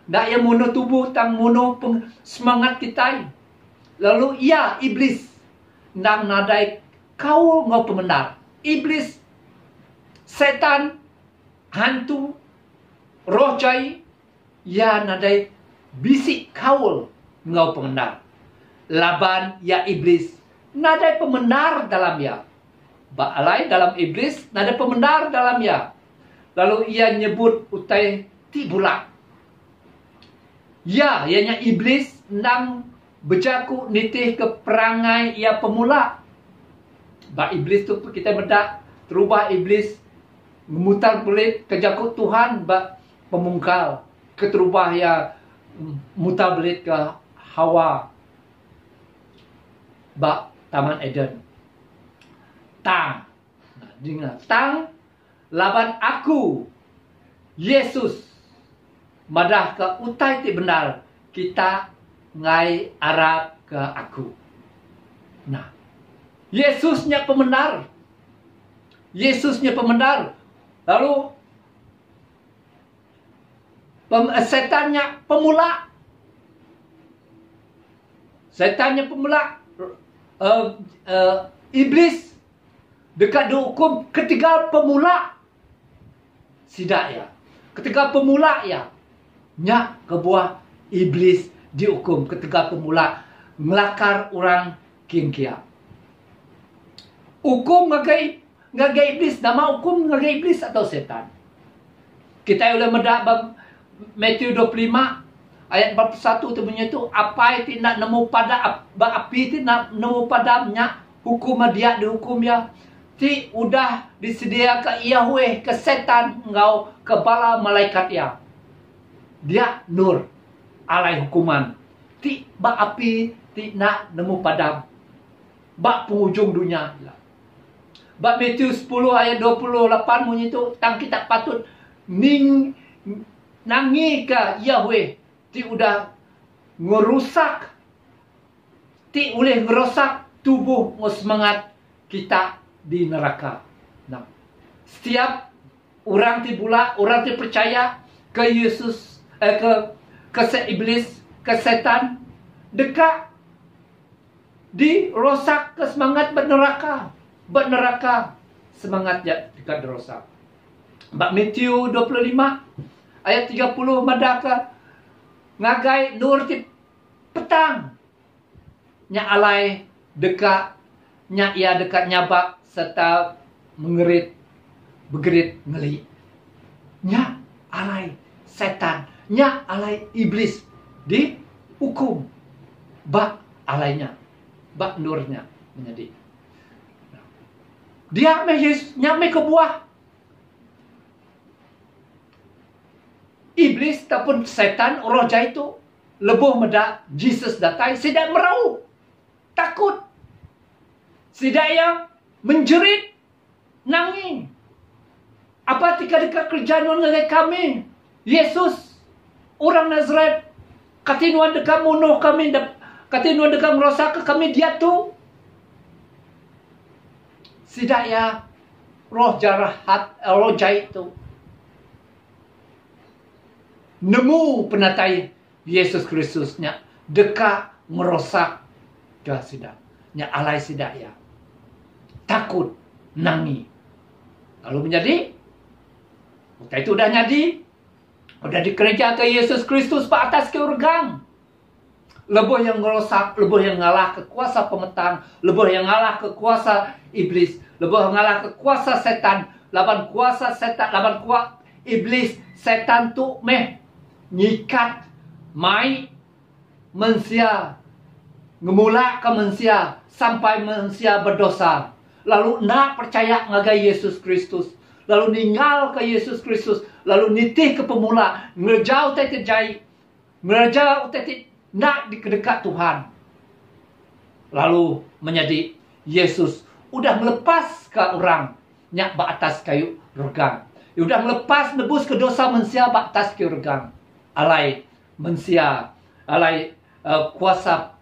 Speaker 2: dak ia munuh tubuh tang munuh semangat kita. Lalu ia iblis endang nadai kau ngau pembenar. Iblis setan hantu roh jai ia nadai bisik kaul ngau pembenar. Laban ya iblis nadai pembenar dalam ya. Ba'alai dalam iblis nada pembenar dalam ya. Lalu ia nyebut utai ti bulak. Ya, ianya iblis nang berjaku nitih ke perangai ia pemula. Ba iblis tu kita bedak terubah iblis memutar belit kejaku Tuhan ba pemungkal keterubah ya mutar belit ke Hawa ba Taman Eden. Tang. Nah, dengar. Tang laban aku Yesus madah ke utai ti benar kita ngai arab ke aku. Nah, Yesusnya pembenar. Yesusnya pembenar. Lalu setannya pemula. Setannya pemula. Iblis dekat dihukum ketika pemula. Sidak ya. Ketika pemula ya. Nyak kebuah iblis dihukum ketika pemula ngelakar orang kingkia. Hukum ngagai iblis. Nama hukum ngagai iblis atau setan. Kita boleh medak Matthew 25 ayat 41 tu bunyi tu apa itu nak nemu pada api itu nak nemu padamnya hukum dia dihukum ya. Ti udah disediakan Yahweh ke setan engkau ke bala malaikat ya. Dia nur alai hukuman. Ti ba api ti nak nemu padam. Ba penghujung dunia. Ba Matthew 10 ayat 28 bunyi tu tang kita patut nangi ke Yahweh. Ti udah ngerusak. Ti boleh ngerusak tubuh semangat kita di neraka. Nah, setiap orang ti bula, orang ti percaya ke Yesus, ke iblis, ke setan, dekat dirosak ke semangat berneraka. Berneraka semangat dekat dirosak. Bab Matthew 25 ayat 30 madaka ngagai nur ti petang. Nya alai dekat nya ia dekat nyabak serta begerit ngeli. Nya alai setan, nya alai iblis di hukum. Bak alainya, bak nurnya menjadi. Dia nya kebuah. Iblis ataupun setan roh jahat itu lebuh medak Jesus datai sidak merau. Takut. Sidak yang menjerit nangis. Apa tika-tika kerjaan dengan kami? Yesus orang Nazaret katinuan dekat munuh kami, katinuan dekat merosak kami dia tu. Sidak ya roh jahat, roh jahat itu nemu penatai Yesus Kristus nya dekat merosak dah sidak. Nya alai sidak ya. Takut nangi. Lalu menjadi waktu itu udah udah dikereja ke Yesus Kristus ke atas ke urgang. Lebih yang ngerosak, lebih yang ngalah ke kuasa pemetang, lebih yang ngalah ke kuasa iblis, lebih yang ngalah ke kuasa setan, lawan kuasa setan, lawan kuasa iblis, setan tu nyikat mai manusia, ngemula ke manusia sampai manusia berdosa. Lalu nak percaya ngagai Yesus Kristus, lalu ninggal ke Yesus Kristus, lalu nitih ke pemula, ngerjau tete jai, ngerjau tete nak di dekat Tuhan. Lalu menjadi Yesus udah melepas ke orang nyak atas kayu regang. Udah melepas nebus ke dosa manusia atas kayu regang. Alai manusia, alai kuasa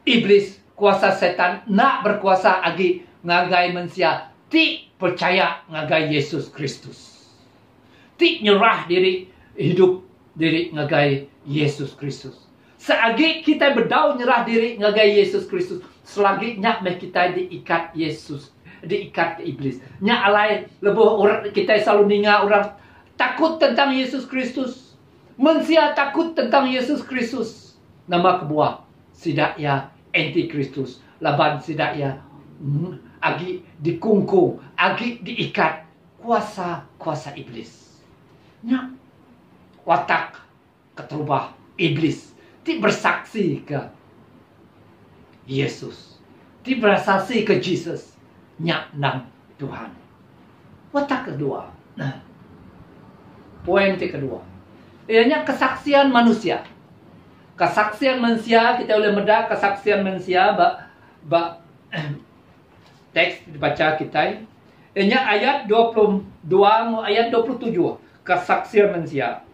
Speaker 2: iblis, kuasa setan nak berkuasa agi ngagai manusia ti percaya ngagai Yesus Kristus. Ti nyerah diri hidup diri ngagai Yesus Kristus. Seagi kita berdaun nyerah diri ngagai Yesus Kristus, selagi nyak kita diikat Yesus, diikat ke iblis. Nyak alai lebih orang kita selalu ninga orang takut tentang Yesus Kristus. Manusia takut tentang Yesus Kristus. Nama kebuah sidak ya anti Kristus. Laban sidak ya agi dikungkung, agi diikat kuasa iblis. Nyak watak keterubah iblis ti bersaksi ke Yesus, ti bersaksi ke Jesus nyak nang Tuhan. Watak kedua, poin kedua, ianya kesaksian manusia. Kesaksian manusia kita boleh medak kesaksian manusia teks dibaca kita. Ianya ayat 22 ayat 27 kesaksian manusia.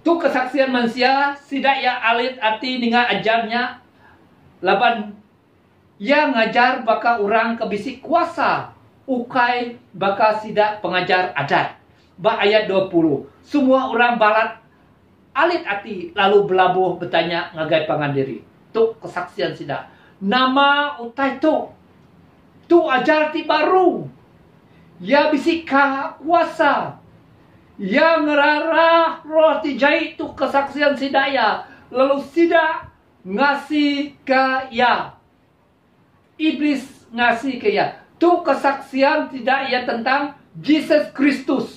Speaker 2: Tu kesaksian manusia sidak ya alit arti dengan ajarnya laban ya ngajar baka orang kebisik kuasa ukai baka sidak pengajar adat. Ba ayat 20 semua orang balat alit arti lalu belabuh bertanya ngagai pangandiri. Tu kesaksian sidak nama utai tu ajar ti baru ya bisik kuasa yang ngerarah roh tijai itu kesaksian sidaya. Lalu sidak ngasih ke ya. Iblis ngasih ke ya. Itu kesaksian tidak ya tentang Jesus Kristus.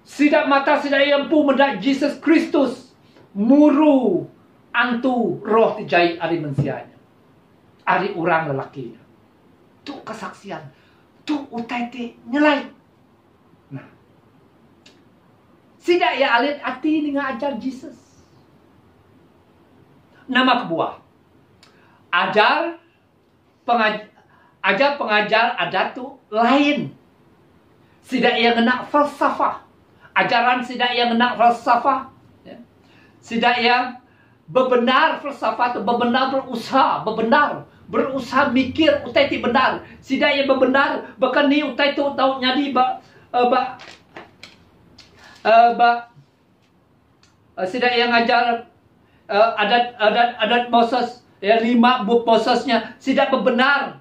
Speaker 2: Sidak mata sidak empu mendak Jesus Kristus. Muru antu roh tijai ari manusianya. Ari orang lelakinya. Itu kesaksian. Itu utai ti nyelai. Sidak ya alit hati dengan ajar Jesus. Nama kebuah. Ajar pengajar adat tu lain. Sidak yang kena falsafah. Ajaran sidak yang kena falsafah. Ya. Sidak yang bebenar falsafah tu bebenar berusaha mikir utai ti benar. Sidak yang bebenar bahkan ni utai tu tahu nyadi sidak yang ngajar adat Moses ya 5 buk Mosesnya sidak bebenar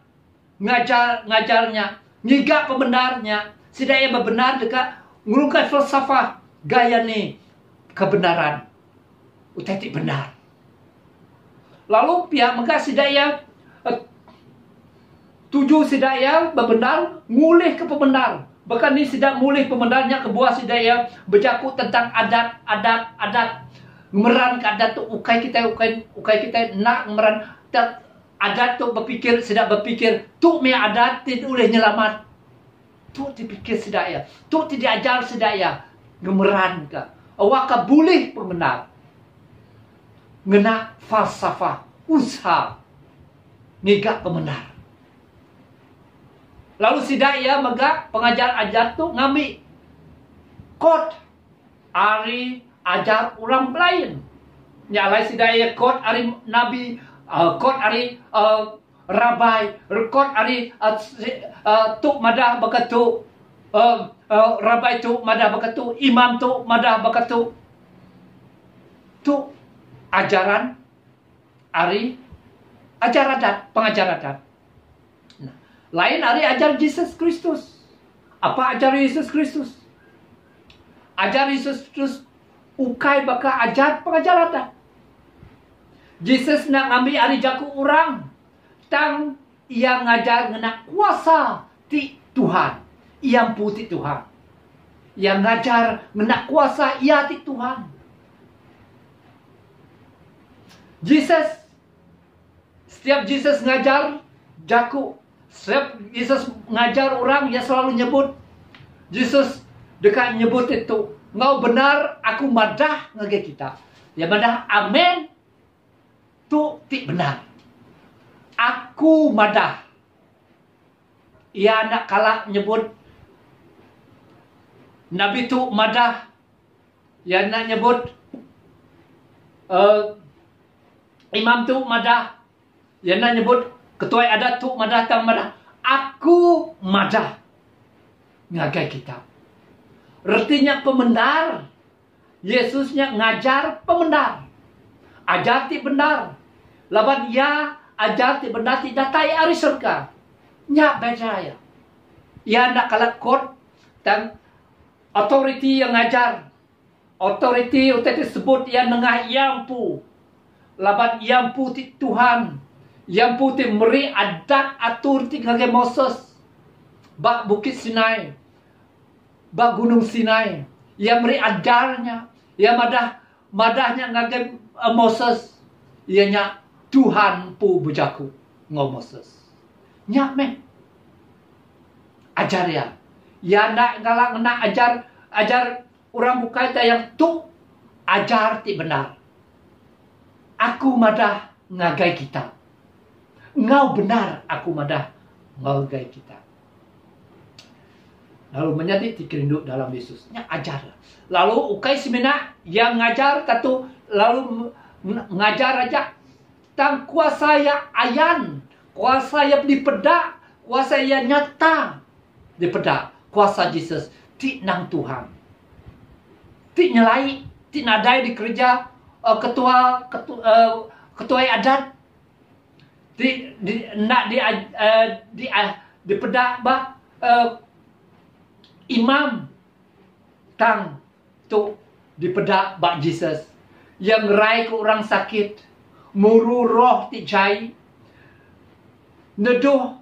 Speaker 2: ngajarnya nyiga pembenarnya sidak yang bebenar dekat ngurungkan falsafah gaya ni kebenaran utai benar. Lalu pihak mereka sidak yang tujuh sidak yang bebenar ngulih ke pembenar. Bahkan ni sidak mulih pemendarnya kebuah sidak yang berjakut tentang adat. Meran ke adat tu ukai kita nak meran adat tu sidak berpikir tu me adat tidak boleh nyelamat. Tu dipikir sidak ya. Tu tidak ajar sidak ya. Gemeran ke. Awak ka boleh pemenar. Ngena falsafah usaha nigak pemenar. Lalu sidak ya megak pengajar ajar tu ngambil kod ari ajar orang lain. Nyalai sidak ya kod ari nabi, kod ari rabai, kod ari tuk madah begitu Rabai tu madah berkatu, imam tu madah berkatu. Tu ajaran ari ajar adat, pengajar adat. Nah, lain ari ajar Yesus Kristus. Apa ajar Yesus Kristus? Ajar Yesus Kristus ukai baka ajar pengajar adat. Yesus nak ambil ari jaku orang tang ia ngajar ngena kuasa ti Tuhan. Yang putih Tuhan. Yang ngajar ngena kuasa ia ti Tuhan. Setiap Yesus ngajar jaku, setiap Yesus ngajar orang, dia selalu nyebut Yesus dekat nyebut itu, ngau benar aku madah ngage kita. Ya madah amin tu ti benar. Aku madah. Ia nak kalah nyebut Nabi tu madah. Ia nak nyebut imam tu madah. Ia nak nyebut ketua adat tu madah tang madah. Aku madah ngagai kita. Artinya pembenar. Yesusnya ngajar pembenar. Ajar ti benar. Laban ia ajar ti benar ti datai ari surga. Nya beda ya. Ia nak kalah kod dan authority yang ngajar. Authority utai disebut ia nengah yampu. Laban yampu ti Tuhan. Yampu ti meri adat atur ti ngage Moses. Bak Bukit Sinai. Bak Gunung Sinai. Ia meri adarnya. Ia madahnya ngage Moses. Ianya Tuhan pu berjaku ngau Moses. Nyak meh. Ajar ya. Ya nak galak nak ajar orang bukai ta yang tu ajar ti benar. Aku madah ngagai kita. Ngau benar aku madah ngagai kita. Lalu menjadi ti kerinduk dalam Yesus. Nya ajar. Lalu ukai semena yang ngajar katu lalu ngajar aja tang kuasa ya ayan, kuasa ya dipedak, kuasa ya nyata dipedak, kuasa Yesus ti nang Tuhan. Ti nyelai, ti nadai di kerja ketua adat. Ti nak dipedak ba imam tang tu dipedak ba Yesus. Yang rai ke orang sakit, muru roh ti jai, neduh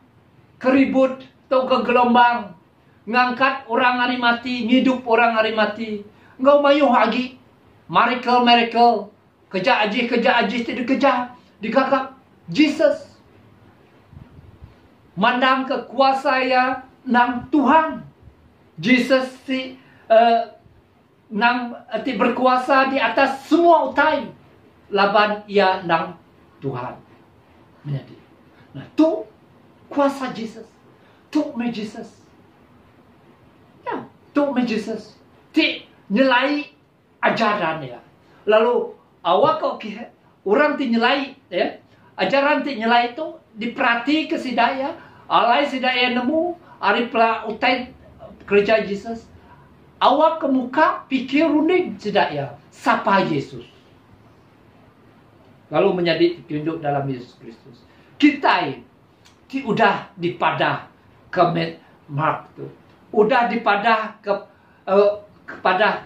Speaker 2: keribut atau ke gelombang, ngangkat orang hari mati, hidup orang hari mati. Engkau mayuh lagi, miracle, kerja ajih tidak kerja, digagap Jesus. Mandang ke kuasa ya nang Tuhan. Jesus si nang ti berkuasa di atas semua utai. Laban ia nang Tuhan. Menjadi. Nah, tu kuasa Jesus. Tu me Jesus. Ya, tu me Jesus. Ti nyelai ajaran ya. Lalu awak kok orang ti nyelai ya. Ajaran ti nyelai itu diperhati ke sidaya. Alai sidaya nemu ari pla utai kerja Jesus. Awak ke muka pikir runding sidaya. Sapa Yesus. Lalu menjadi tunduk dalam Yesus Kristus. Kita ti udah dipadah ke Mark tu. Udah dipadah kepada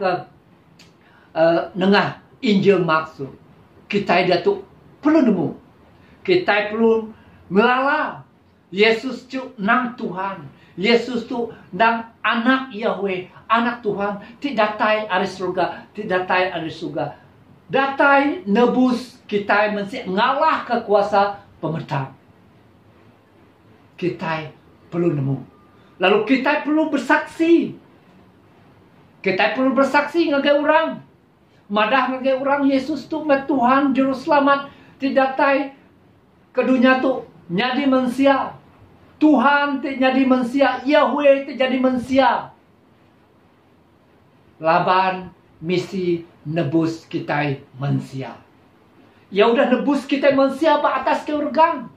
Speaker 2: nengah Injil maksud. Kita dia tu perlu nemu. Kita perlu melala. Yesus tu nang Tuhan. Yesus tu nang anak Yahweh, anak Tuhan. Tidak datai ari surga, tidak datai ari surga. Datai nebus kita mesti ngalah ke kuasa pemerintah. Kita perlu nemu. Lalu kita perlu bersaksi. Kita perlu bersaksi ngagai orang. Madah ngagai orang Yesus tu Tuhan juru selamat. Tidak datai ke dunia tu nyadi manusia. Tuhan jadi manusia, Yahweh jadi manusia. Laban misi nebus kita manusia. Ya udah nebus kita manusia apa atas keurgan.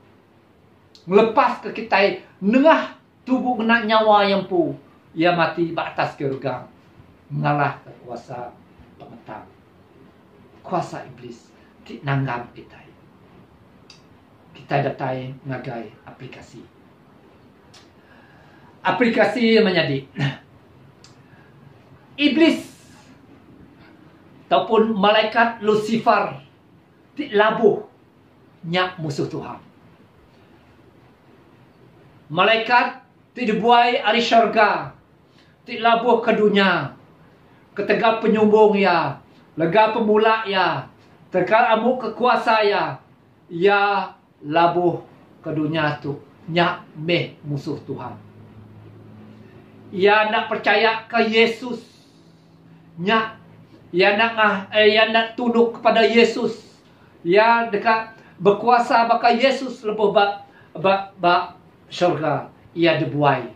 Speaker 2: Melepas ke kita nengah tubuh kena nyawa yang pu. ia mati batas kerugang, mengalah ke kuasa pemetang, kuasa iblis, ti nanggam kita. Kita datai ngagai aplikasi. Aplikasi menjadi iblis ataupun malaikat Lucifer ti labuh nyak musuh Tuhan. Malaikat ti dibuai ari syurga, ti labuh ke dunia, ketegal penyumbung ya, lega pemula ya, tegal amuk kekuasa ya labuh ke dunia tu nyak meh musuh Tuhan. Ia nak percaya ke Yesus, nyak ia nak tunduk kepada Yesus, ia dekat berkuasa baka Yesus lebuh bak syurga, ia dibuai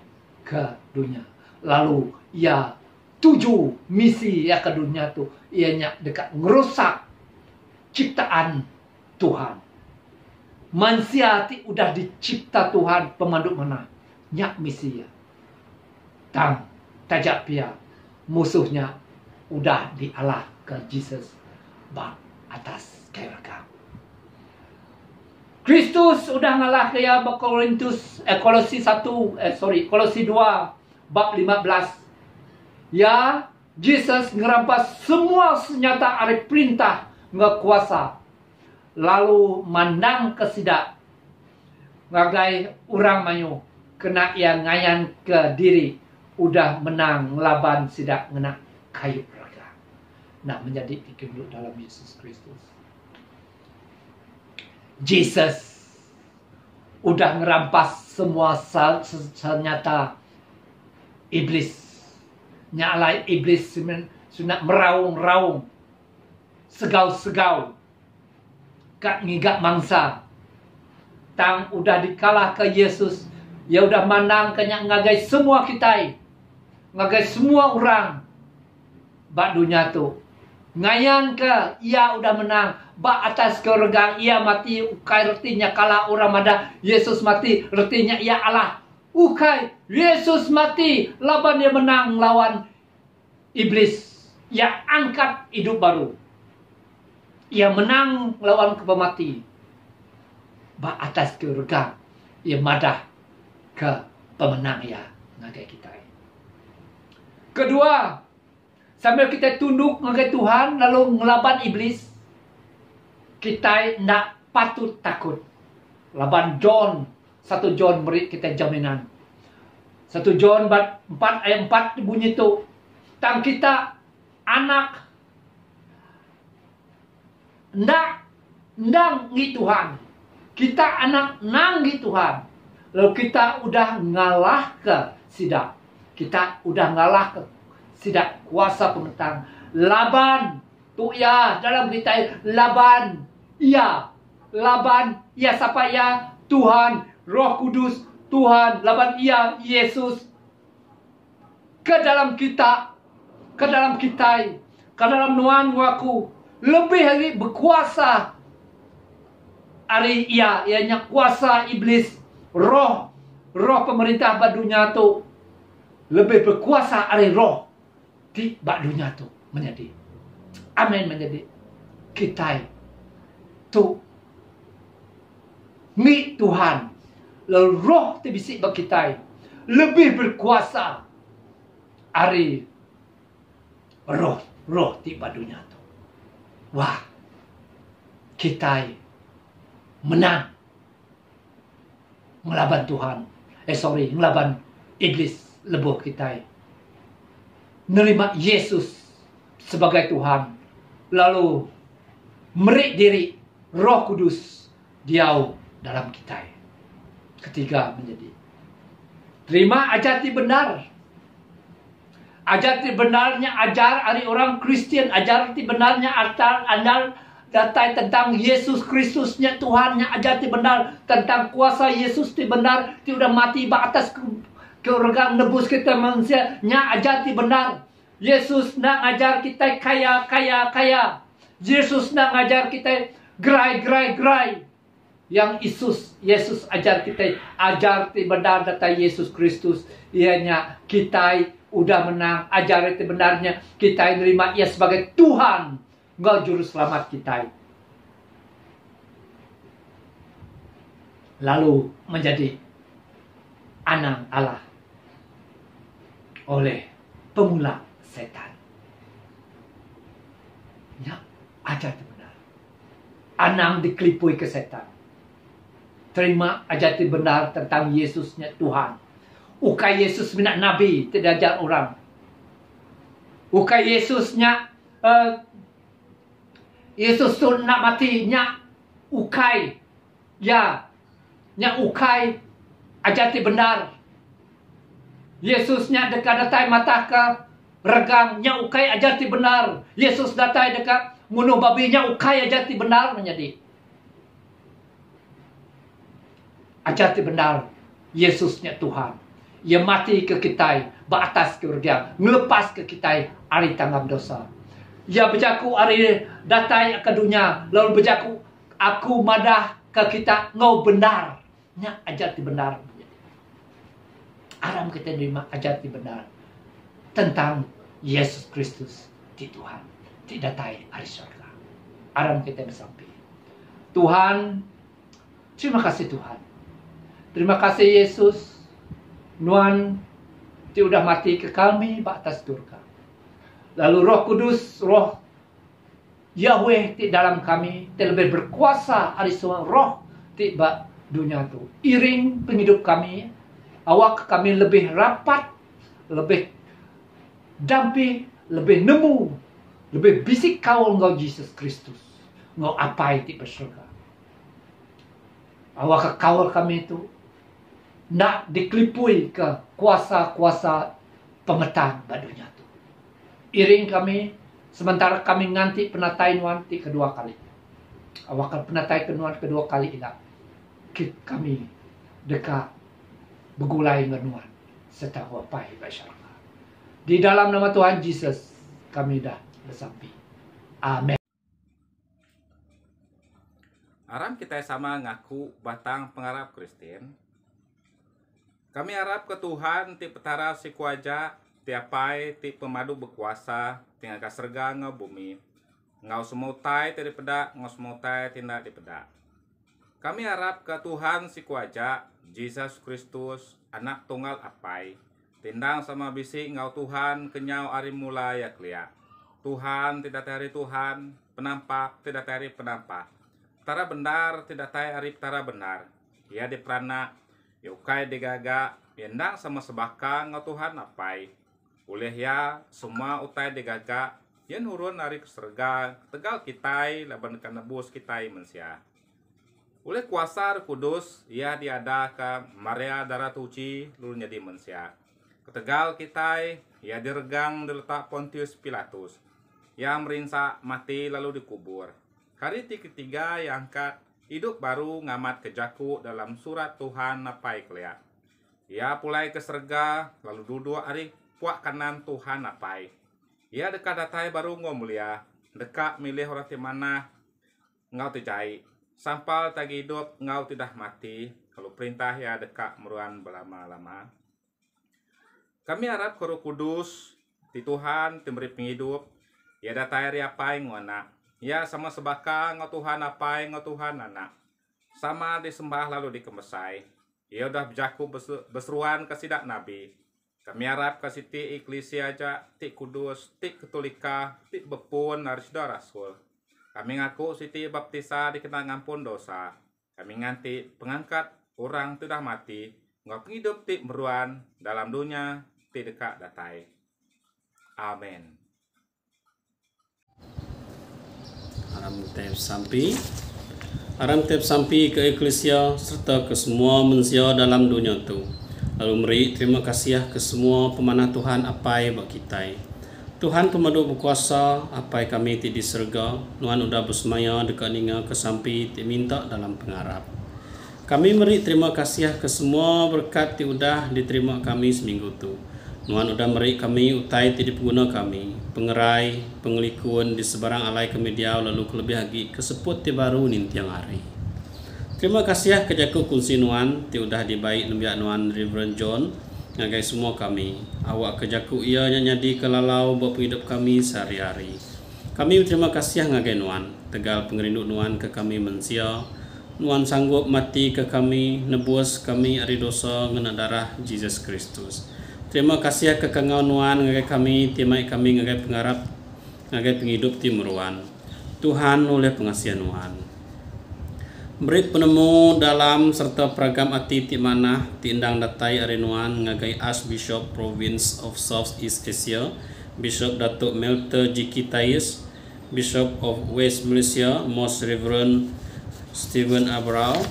Speaker 2: ke dunia. Lalu ia tuju misi ia ke dunia tu, ia nyak dekat ngerusak ciptaan Tuhan. Manusia ti udah dicipta Tuhan pemandu mana, nyak misi ya. Tang tajak pia musuhnya udah dialah ke Jesus bak atas keragam. Kristus udah ngalah ke ya Kolosi 2 bab 15. Ya, Jesus ngerampas semua senjata ari perintah ngekuasa. Lalu mandang ke sidak. Ngagai orang mayu kena yang ngayan ke diri udah menang laban sidak ngena kayu raga. Nak menjadi dikenduk dalam Yesus Kristus. Jesus udah ngerampas semua senjata iblis. Nyalai iblis sunat meraung-raung, segau-segau, kak ngigak mangsa. Tang udah dikalah ke Yesus, ya udah mandang kenyak ngagai semua kita, ngagai semua orang. Bak dunia tu ngayan ke ia udah menang, bak atas keregang ia mati, ukai retinya kalah orang ada Yesus mati, retinya ia Allah. Ukai Yesus mati, laban dia menang lawan iblis. Ia angkat hidup baru. Ia menang lawan kepemati. Bak atas keregang ia madah ke pemenang ya ngagai kita. Kedua, sambil kita tunduk ngagai Tuhan lalu ngelaban iblis, kita nak patut takut. Laban John, 1 John beri kita jaminan. 1 John 4 ayat 4 bunyi tu, tang kita anak nang ngi Tuhan. Kita anak nang ngi Tuhan. Lalu kita udah ngalah ke sidak. Kita udah ngalah ke sidak kuasa pemetang. Laban tu ya dalam kita laban. Ya, laban ya siapa ya? Tuhan, Roh Kudus, Tuhan, laban ia Yesus ke dalam kita, ke dalam nuan waku lebih lagi berkuasa. Ari ia ianya kuasa iblis, roh pemerintah bak dunia tu lebih berkuasa ari roh di bak dunia tu menjadi. Amin menjadi kita tu mi Tuhan. Lalu roh tu bisik bak kita lebih berkuasa ari roh di bak dunia tu. Wah, kita menang ngelaban Tuhan. Ngelaban iblis lebuh kita. Nerima Yesus sebagai Tuhan. Lalu merik diri Roh Kudus diau dalam kita. Ketiga menjadi terima ajar ti benar. Ajar ti benarnya ajar ari orang Kristen, ajar ti benarnya andal datai tentang Yesus Kristusnya Tuhannya, ajar ti benar tentang kuasa Yesus ti benar, ti udah mati ba atas keurang nebus kita manusia, nya ajar ti benar. Yesus nak ajar kita kaya. Yesus nak ajar kita gerai. yang Yesus ajar kita, ajar ti benar data Yesus Kristus, ianya kita udah menang, ajar ti benarnya kita nerima ia sebagai Tuhan, engkau juru selamat kita. Lalu menjadi anak Allah oleh pemula setan. Ya, ajar ti benar. Anang dikelipui ke setan. Terima ajati benar tentang Yesusnya Tuhan. Ukai Yesus minak Nabi, tidak ajar orang. Ukai Yesusnya, Yesus tu nak mati, nya ukai. Ya, nya ukai ajati benar. Yesusnya dekat datai mata ke regang, nya ukai ajati benar. Yesus datai dekat munuh babi, nya ukai ajati benar menjadi. Ajati benar Yesusnya Tuhan. Ia mati ke kita beratas keurdian, melepas ke kita hari tanggap dosa. Ia berjaku hari datai ke dunia, lalu berjaku aku madah ke kita ngau benar. Nya ajati benar. Aram kita terima ajati benar tentang Yesus Kristus di Tuhan, di datai hari surga. Aram kita bersampai. Tuhan, terima kasih Tuhan. Terima kasih Yesus, Nuan, Ti udah mati ke kami batas surga. Lalu Roh Kudus, Roh Yahweh Ti dalam kami, Ti lebih berkuasa hari semua Roh Ti bak dunia tu. Iring penghidup kami, awak kami lebih rapat, lebih dampi, lebih nemu, lebih bisik kau engkau Yesus Kristus, engkau apa Ti bersurga. Awak kawal kami itu nak dikelipui ke kuasa-kuasa pemetang badunya tu. Iring kami, sementara kami nganti penatai nuan ti kedua kali. Awak penatai nuan kedua kali ilang. Kami dekat begulai nuan serta wapai masyarakat. Di dalam nama Tuhan Yesus kami dah bersampai. Amin.
Speaker 5: Aram kita sama ngaku batang pengarap Kristen. Kami harap ke Tuhan ti petara si kuaja, ti apai, ti pemadu berkuasa, tinggal kaserga ngau bumi. Ngau semutai ti dipeda, ngau semutai tindak dipeda. Kami harap ke Tuhan si kuaja, Yesus Kristus, anak tunggal apai. Tindang sama bisi ngau Tuhan kenyau ari mula ya klia. Tuhan tidak tari Tuhan, penampak tidak tari penampak. Tara benar tidak tari ari tara benar. Ia diperana yukai digaga, yendang sama sebaka ngau Tuhan apai. Oleh ya, semua utai digaga, yan hurun hari keserga, tegal kitai, laban kanebus kitai mensia. Oleh kuasa kudus, ia diada ke Maria Darat Uci, lulu jadi mensia. Ketegal kitai, ia diregang diletak Pontius Pilatus. Ia merinsak mati lalu dikubur. Hari ketiga yang angkat, hidup baru ngamat kejaku dalam surat Tuhan napai keliat. Ia pulai ke serga, lalu duduk hari puak kanan Tuhan napai. Ia dekat datai baru ngau mulia, dekat milih orang timana ngau tejai. Sampal tagi hidup ngau tidak mati, kalau perintah ya dekat meruan berlama-lama. Kami harap ke Roh Kudus, di Tuhan memberi penghidup, ia datai hari apai ngau anak. Ia sama sebaka ngau Tuhan apai ngau Tuhan anak. Sama disembah lalu dikemesai. Ia udah berjaku berseruan ke sidak nabi. Kami harap ke siti Eklesia aja, ti kudus, ti ketolika, ti bepun, narisda rasul. Kami ngaku siti baptisa dikenal ngampun dosa. Kami nganti pengangkat orang tidak mati. Ngau penghidup ti meruan dalam dunia ti dekat datai. Amin.
Speaker 6: Aram tep sampai ke Eklesia serta ke semua manusia dalam dunia tu. Lalu meri terima kasih ke semua pemanah Tuhan apai bak kita. Tuhan pemadu berkuasa apai kami ti di surga. Nuan udah bersemaya dekat ninga ke sampai ti minta dalam pengarap. Kami meri terima kasih ke semua berkat ti udah diterima kami seminggu tu. Nuan udah meri kami utai ti di pengguna kami, pengerai, pengelikun di sebarang alai ke media lalu kelebih lagi keseput ti baru nintiang hari. Terima kasih kejaku kunci nuan ti udah dibaik nembiak nuan Reverend John ngagai semua kami. Awak kejaku ia nyadi kelalau buat hidup kami sehari-hari. Kami terima kasih ngagai nuan tegal pengerinduk nuan ke kami mensia. Nuan sanggup mati ke kami nebus kami ari dosa ngena darah Jesus Kristus. Terima kasih ke kangau nuan ngagai kami timai kami ngagai pengarap ngagai penghidup ti meruan. Tuhan oleh pengasihan nuan. Beri penemu dalam serta program ati ti mana tindang datai arenuan ngagai Archbishop Province of South East Asia, Bishop Datuk Melter Jikitayus, Bishop of West Malaysia, Most Reverend Stephen Abrao,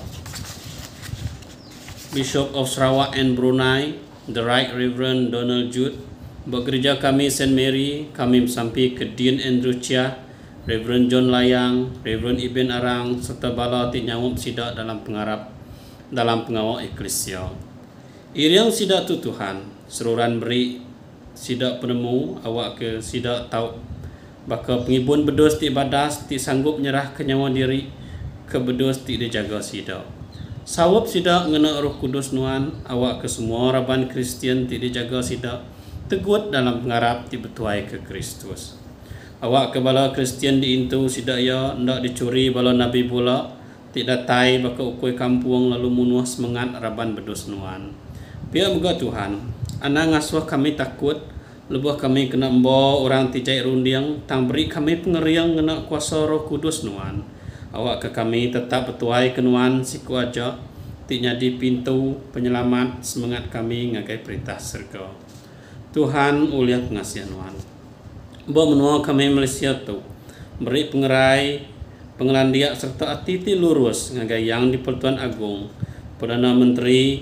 Speaker 6: Bishop of Sarawak and Brunei, The Right Reverend Donald Jude, Gereja kami St. Mary, kami sampai ke Dean Andrew Chia, Reverend John Layang, Reverend Ibn Arang, serta bala ti nyawup sidak dalam pengawal eklesia. Iriang sidak tu Tuhan, seruran beri sidak penemu awak ke sidak tahu bakal pengibun bedus ti badas ti sanggup nyerah ke nyawa diri ke bedus ti dijaga sidak. Sawap sidak ngena Roh Kudus nuan awak ke semua raban Kristian ti dijaga sidak teguat dalam pengarap ti betuai ke Kristus. Awak ke bala Kristian diintu sidak ya ndak dicuri bala nabi pula tidak datai baka ukui kampung lalu munuh semangat raban bedus nuan. Pia moga Tuhan ana ngasuh kami takut lebuh kami kena embo orang tijai rundiang tang beri kami pengeriang ngena kuasa Roh Kudus nuan. Awak ke kami tetap betuai kenuan siku aja ti nyadi pintu penyelamat semangat kami ngagai perintah surga. Tuhan uliah pengasihan nuan. Bawa menua kami Malaysia tu beri pengerai pengelandiak serta atiti lurus ngagai yang di Pertuan Agung Perdana Menteri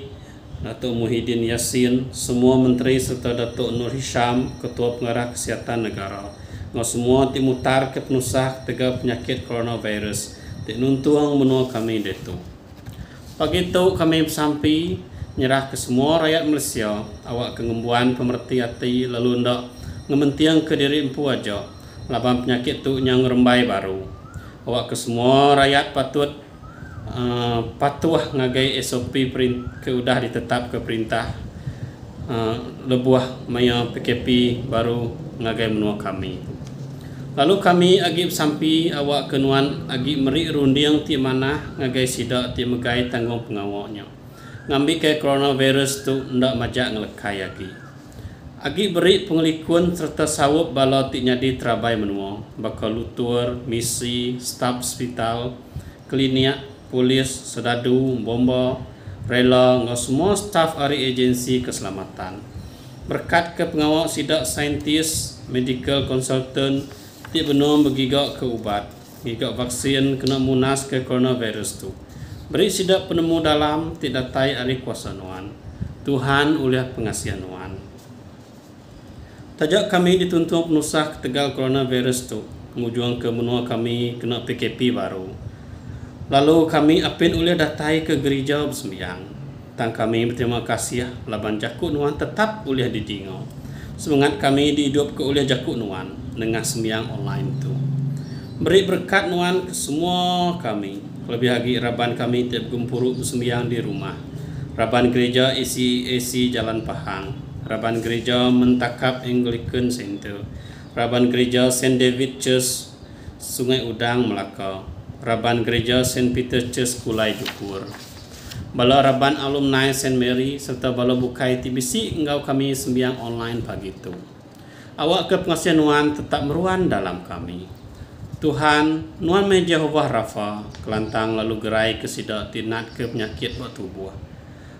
Speaker 6: Datuk Muhyiddin Yassin, semua menteri serta Datuk Nur Hisham, Ketua Pengarah Kesihatan Negara. Ngau semua timutar ke penusah tega penyakit coronavirus ti nuntuang menua kami detu. Pagi tu kami sampai nyerah ke semua rakyat Malaysia awak kengembuan pemerti hati lalu ndak ngementiang ke diri empu aja laban penyakit tu yang rembai baru. Awak ke semua rakyat patut patuh ngagai SOP ke udah ditetap ke perintah lebuah maya PKP baru ngagai menua kami. Lalu kami agib sampai awak kenuan agib meri rundiang ti mana ngagai sidak ti megai tanggung pengawaknya. Ngambil ke coronavirus tu ndak majak ngelekai lagi. Agi beri pengelikun serta sawup bala ti nyadi terabai menua bakal lutur, misi, staf hospital, klinik, polis, sedadu, bomba, rela, ngau semua staf ari agensi keselamatan. Berkat ke pengawal sidak saintis, medical consultant, ti benua begigak ke ubat, gigak vaksin kena munas ke coronavirus tu. Beri sidak penemu dalam ti datai ari kuasa nuan. Tuhan uliah pengasihan nuan. Tajak kami dituntut penusah ketegal coronavirus tu, mengujuang ke menua kami kena PKP baru. Lalu kami apin oleh datai ke gereja bersembiang. Tang kami berterima kasih laban jakuk nuan tetap oleh didingau. Semangat kami dihidup ke oleh jakuk nuan dengan sembiang online tu. Beri berkat nuan ke semua kami. Lebih lagi raban kami tiap gempuruk bersembiang di rumah. Raban gereja AC Jalan Pahang. Raban Gereja Mentakap Anglican Center, Raban Gereja St. David Church Sungai Udang Melaka, Raban Gereja St. Peter Church Kulai Dukur, bala Raban Alumni St. Mary serta bala bukai TBC engkau kami sembiang online pagi itu. Awak ke pengasihan nuan tetap meruan dalam kami. Tuhan, nuan meja Jehovah Rafa, kelantang lalu gerai ke sidak tinat ke penyakit buat tubuh.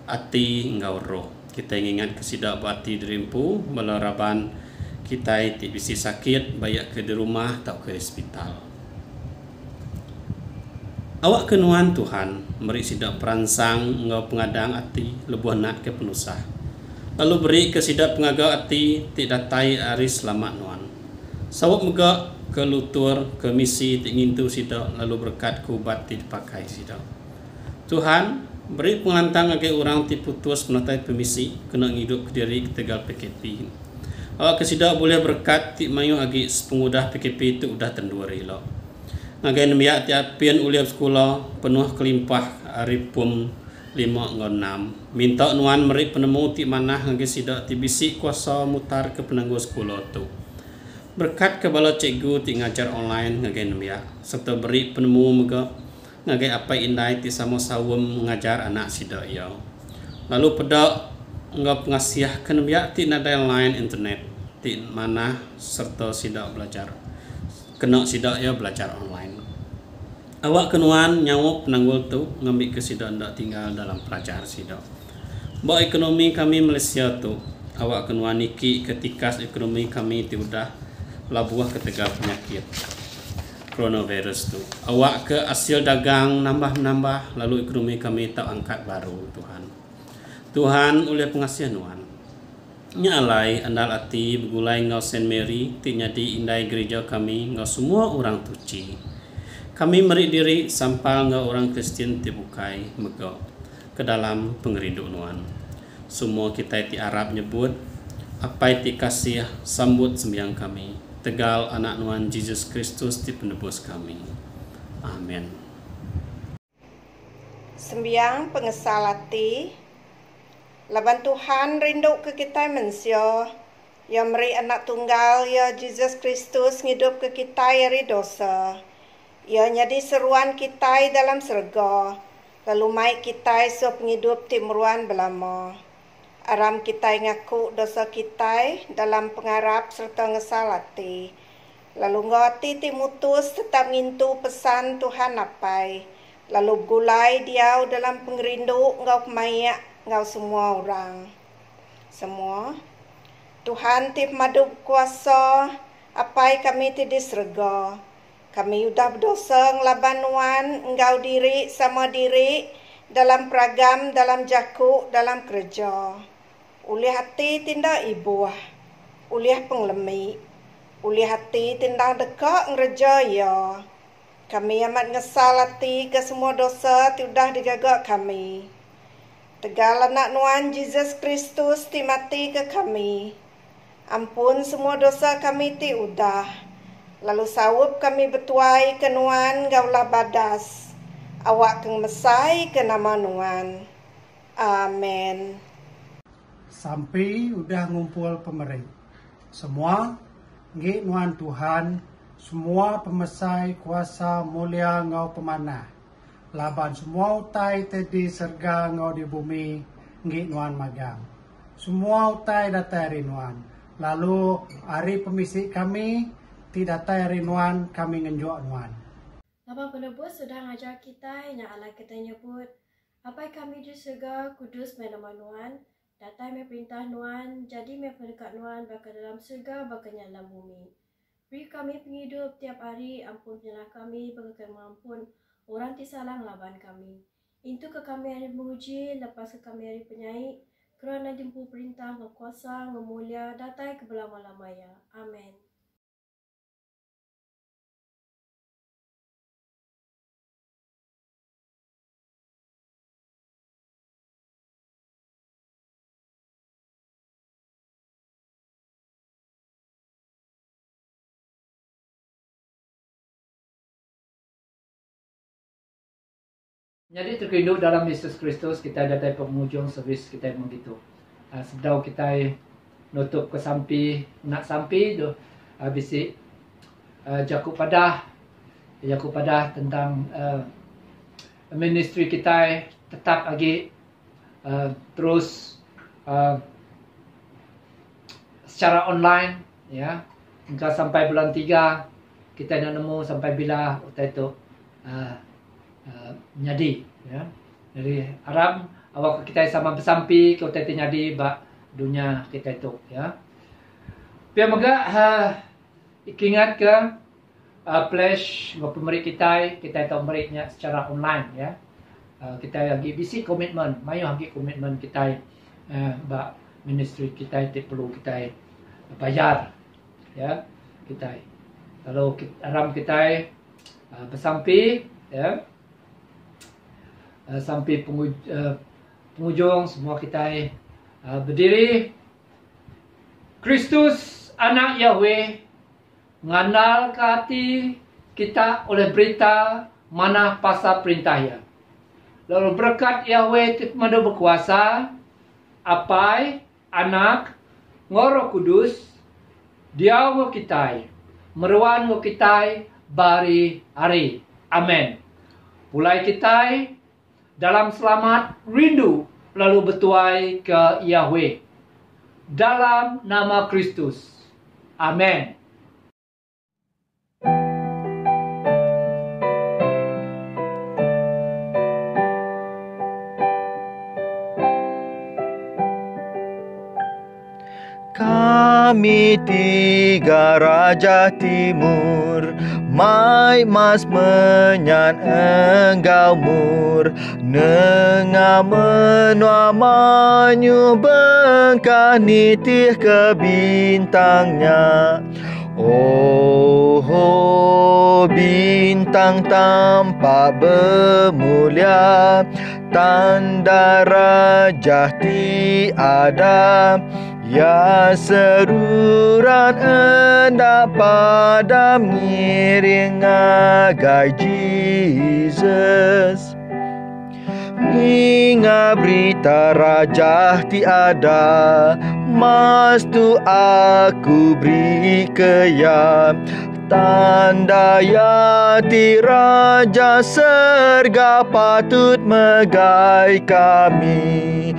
Speaker 6: Ati engkau roh. Kita ingat kesidak bati derimpu melaraban kita bisi sakit bayak ke di rumah atau ke hospital. Awak kenuan Tuhan beri sidak peransang ngau pengadang ati lebuh nak ke penusah. Lalu beri ke sidak pengaga ati ti datai ari selamat nuan. Sawak mega ke lutur ke misi ti ngintu sidak lalu berkat ku ubat ti dipakai sidak. Tuhan beri pengelantang agai orang ti putus menatai pemisi kena ngidup ke diri ketegal PKP. Awak kesidak boleh berkat ti mayu agi pengudah PKP itu udah tendua rela. ngagai nemiak tiap pian uliap sekolah penuh kelimpah aripum 5 minta nuan meri penemu ti manah ngagai sidak ti bisik kuasa mutar ke penanggu sekolah tu berkat kebala cikgu ti ngajar online ngagai nemiak serta beri penemu mega ngagai apa indai ti sama sawum mengajar anak sidak ya lalu pedak ngap ngasiah kenemiak ti nadai online internet ti manah serta sidak belajar kena sidak ya belajar online. Awak kenuan nyawa penanggul tu ngambil ke sidak ndak tinggal dalam pelajar sidak. Ba ekonomi kami Malaysia tu awak kenuan niki ketika ekonomi kami ti udah labuah ketegak penyakit coronavirus tu. Awak ke hasil dagang nambah lalu ekonomi kami tak angkat baru Tuhan. Tuhan oleh pengasihan nuan. Nyalai andal ati begulai ngau Saint Mary ti nyadi indai gereja kami ngau semua orang tuci. Kami meri diri sampal ngau orang Kristen ti bukai mega ke dalam pengerindu nuan. Semua kita ti Arab nyebut apa ti kasih sambut sembiang kami. Tegal anak nuan Jesus Kristus ti penebus kami. Amin.
Speaker 7: Sembiang pengesalati laban Tuhan rindu ke kita manusia yang meri anak tunggal ya Jesus Kristus ngidup ke kita dari dosa. Ia jadi seruan kita dalam surga. Lalu mai kita so penghidup timuruan belama. Aram kita ngaku dosa kita dalam pengarap serta ngesalati. Lalu ngati timutus tetap ngintu pesan Tuhan apai. Lalu gulai dia dalam pengerindu ngau pemayak ngau semua orang. Semua Tuhan tip madu kuasa apai kami ti di surga. Kami udah berdosa ngelaban nuan engkau diri sama diri dalam peragam, dalam jaku, dalam kerja. Ulih hati tindak ibuah, ulih penglemi, ulih hati tindak dekat ngereja ya. Kami amat ngesal hati ke semua dosa tiudah digagak kami. Tegal anak nuan Jesus Kristus ti mati ke kami. Ampun semua dosa kami ti udah. Lalu sawup kami betuai ke nuan gaulah badas. Awak keng mesai ke nama nuan. Amin.
Speaker 8: Sampai udah ngumpul pemerintah. Semua ngi nuan Tuhan, semua pemesai kuasa mulia ngau pemanah. Laban semua utai tadi serga ngau di bumi ngi nuan magang. Semua utai datai nuan. Lalu hari pemisik kami tidak tayari nuan kami ngenjuak nuan.
Speaker 9: Bapa penebus sudah ngajar kita yang Allah kita nyebut. Apa kami di surga kudus menama nuan. Datai me perintah nuan. Jadi me pendekat nuan bakal dalam surga bakal dalam bumi. Beri kami penghidup tiap hari. Ampun penyalah kami bakal mengampun orang tisalang laban kami. Itu ke kami hari menguji. Lepas ke kami hari penyai. Kerana dimpu perintah ngekuasa ngemulia. Datai ke belama-lamanya. Amin.
Speaker 2: Jadi terkinduk dalam Yesus Kristus, kita datai penghujung servis kita begitu. Sedau kita nutup ke sampi, nak sampi tu bisik Jakub Padah tentang ministry kita tetap lagi terus secara online ya. Hingga sampai bulan 3 kita nak nemu sampai bila waktu itu nyadi ya. Jadi Arab awak kita sama bersampi kau tete nyadi bak dunia kita itu ya. Biar moga ingat ke flash ngau pemeri kita tahu merinya secara online ya. Kita lagi bisi komitmen, mayu lagi komitmen kita bak ministry kita itu perlu kita bayar ya kita. Kalau Arab kita bersampi ya. Sampai penghujung semua kita berdiri. Kristus anak Yahweh ngandal ke hati kita oleh berita mana pasal perintahnya. Lalu berkat Yahweh Maha Berkuasa, Apai, Anak, Roh Kudus, Dia ngo kita, meruan ngo kita bari hari. Amin. Mulai kita dalam selamat rindu lalu bertuai ke Yahweh. Dalam nama Kristus. Amin.
Speaker 1: Kami tiga raja timur, mai mas menyan engkau mur, nengah menua manyu bengkah nitih ke bintangnya. Oh, bintang tampak bermulia, tanda raja tiada. Ya seruran hendak padam ngiring agai Jesus. Hingga berita raja tiada, mas tu aku beri kaya. Tanda ya ti raja serga patut megai kami.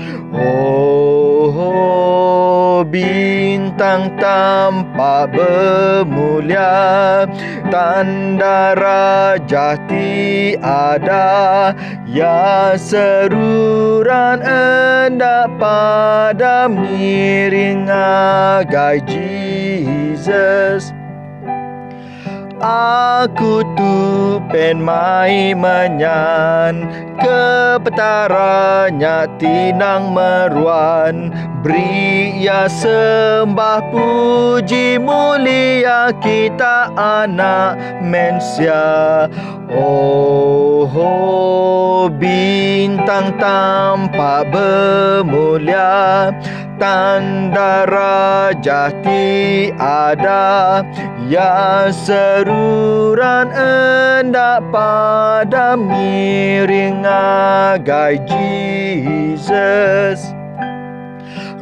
Speaker 1: Oh, bintang tampak bermulia, tanda raja tiada. Ya seruran hendak padam ngiring agai Jesus. Aku tu pen mai menyan, ke petaranya tinang meruan. Beri ya sembah puji mulia kita anak manusia. Oh, bintang tampak bermulia, tanda raja tiada. Ya seruran hendak padam ngiring agai Jesus.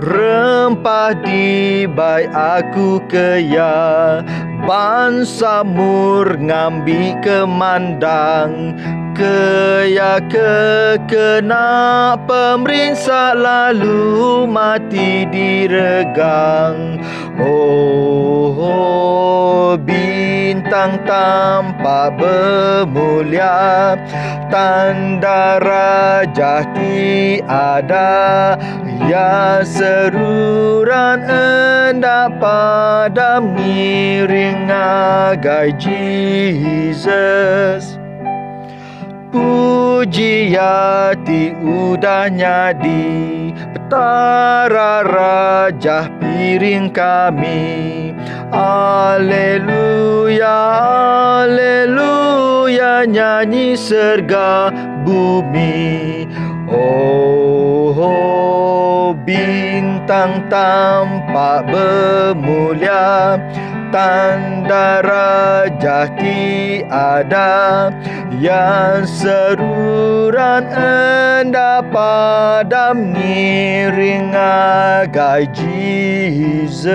Speaker 1: Rempah dibai aku kaya, bangsa mur ngambi kemandang. Kaya kekena pemerintah lalu mati diregang. Oh, bintang tampak bermulia, tanda raja tiada. Ya seruran hendak padam ngiring agai Jesus. Puji yati udahnya di petara raja piring kami. Haleluya, haleluya, nyanyi serga bumi. Oh, bintang tampak bermulia, tanda raja tiada. Yang seruran hendak padam ngiring agai Jesus.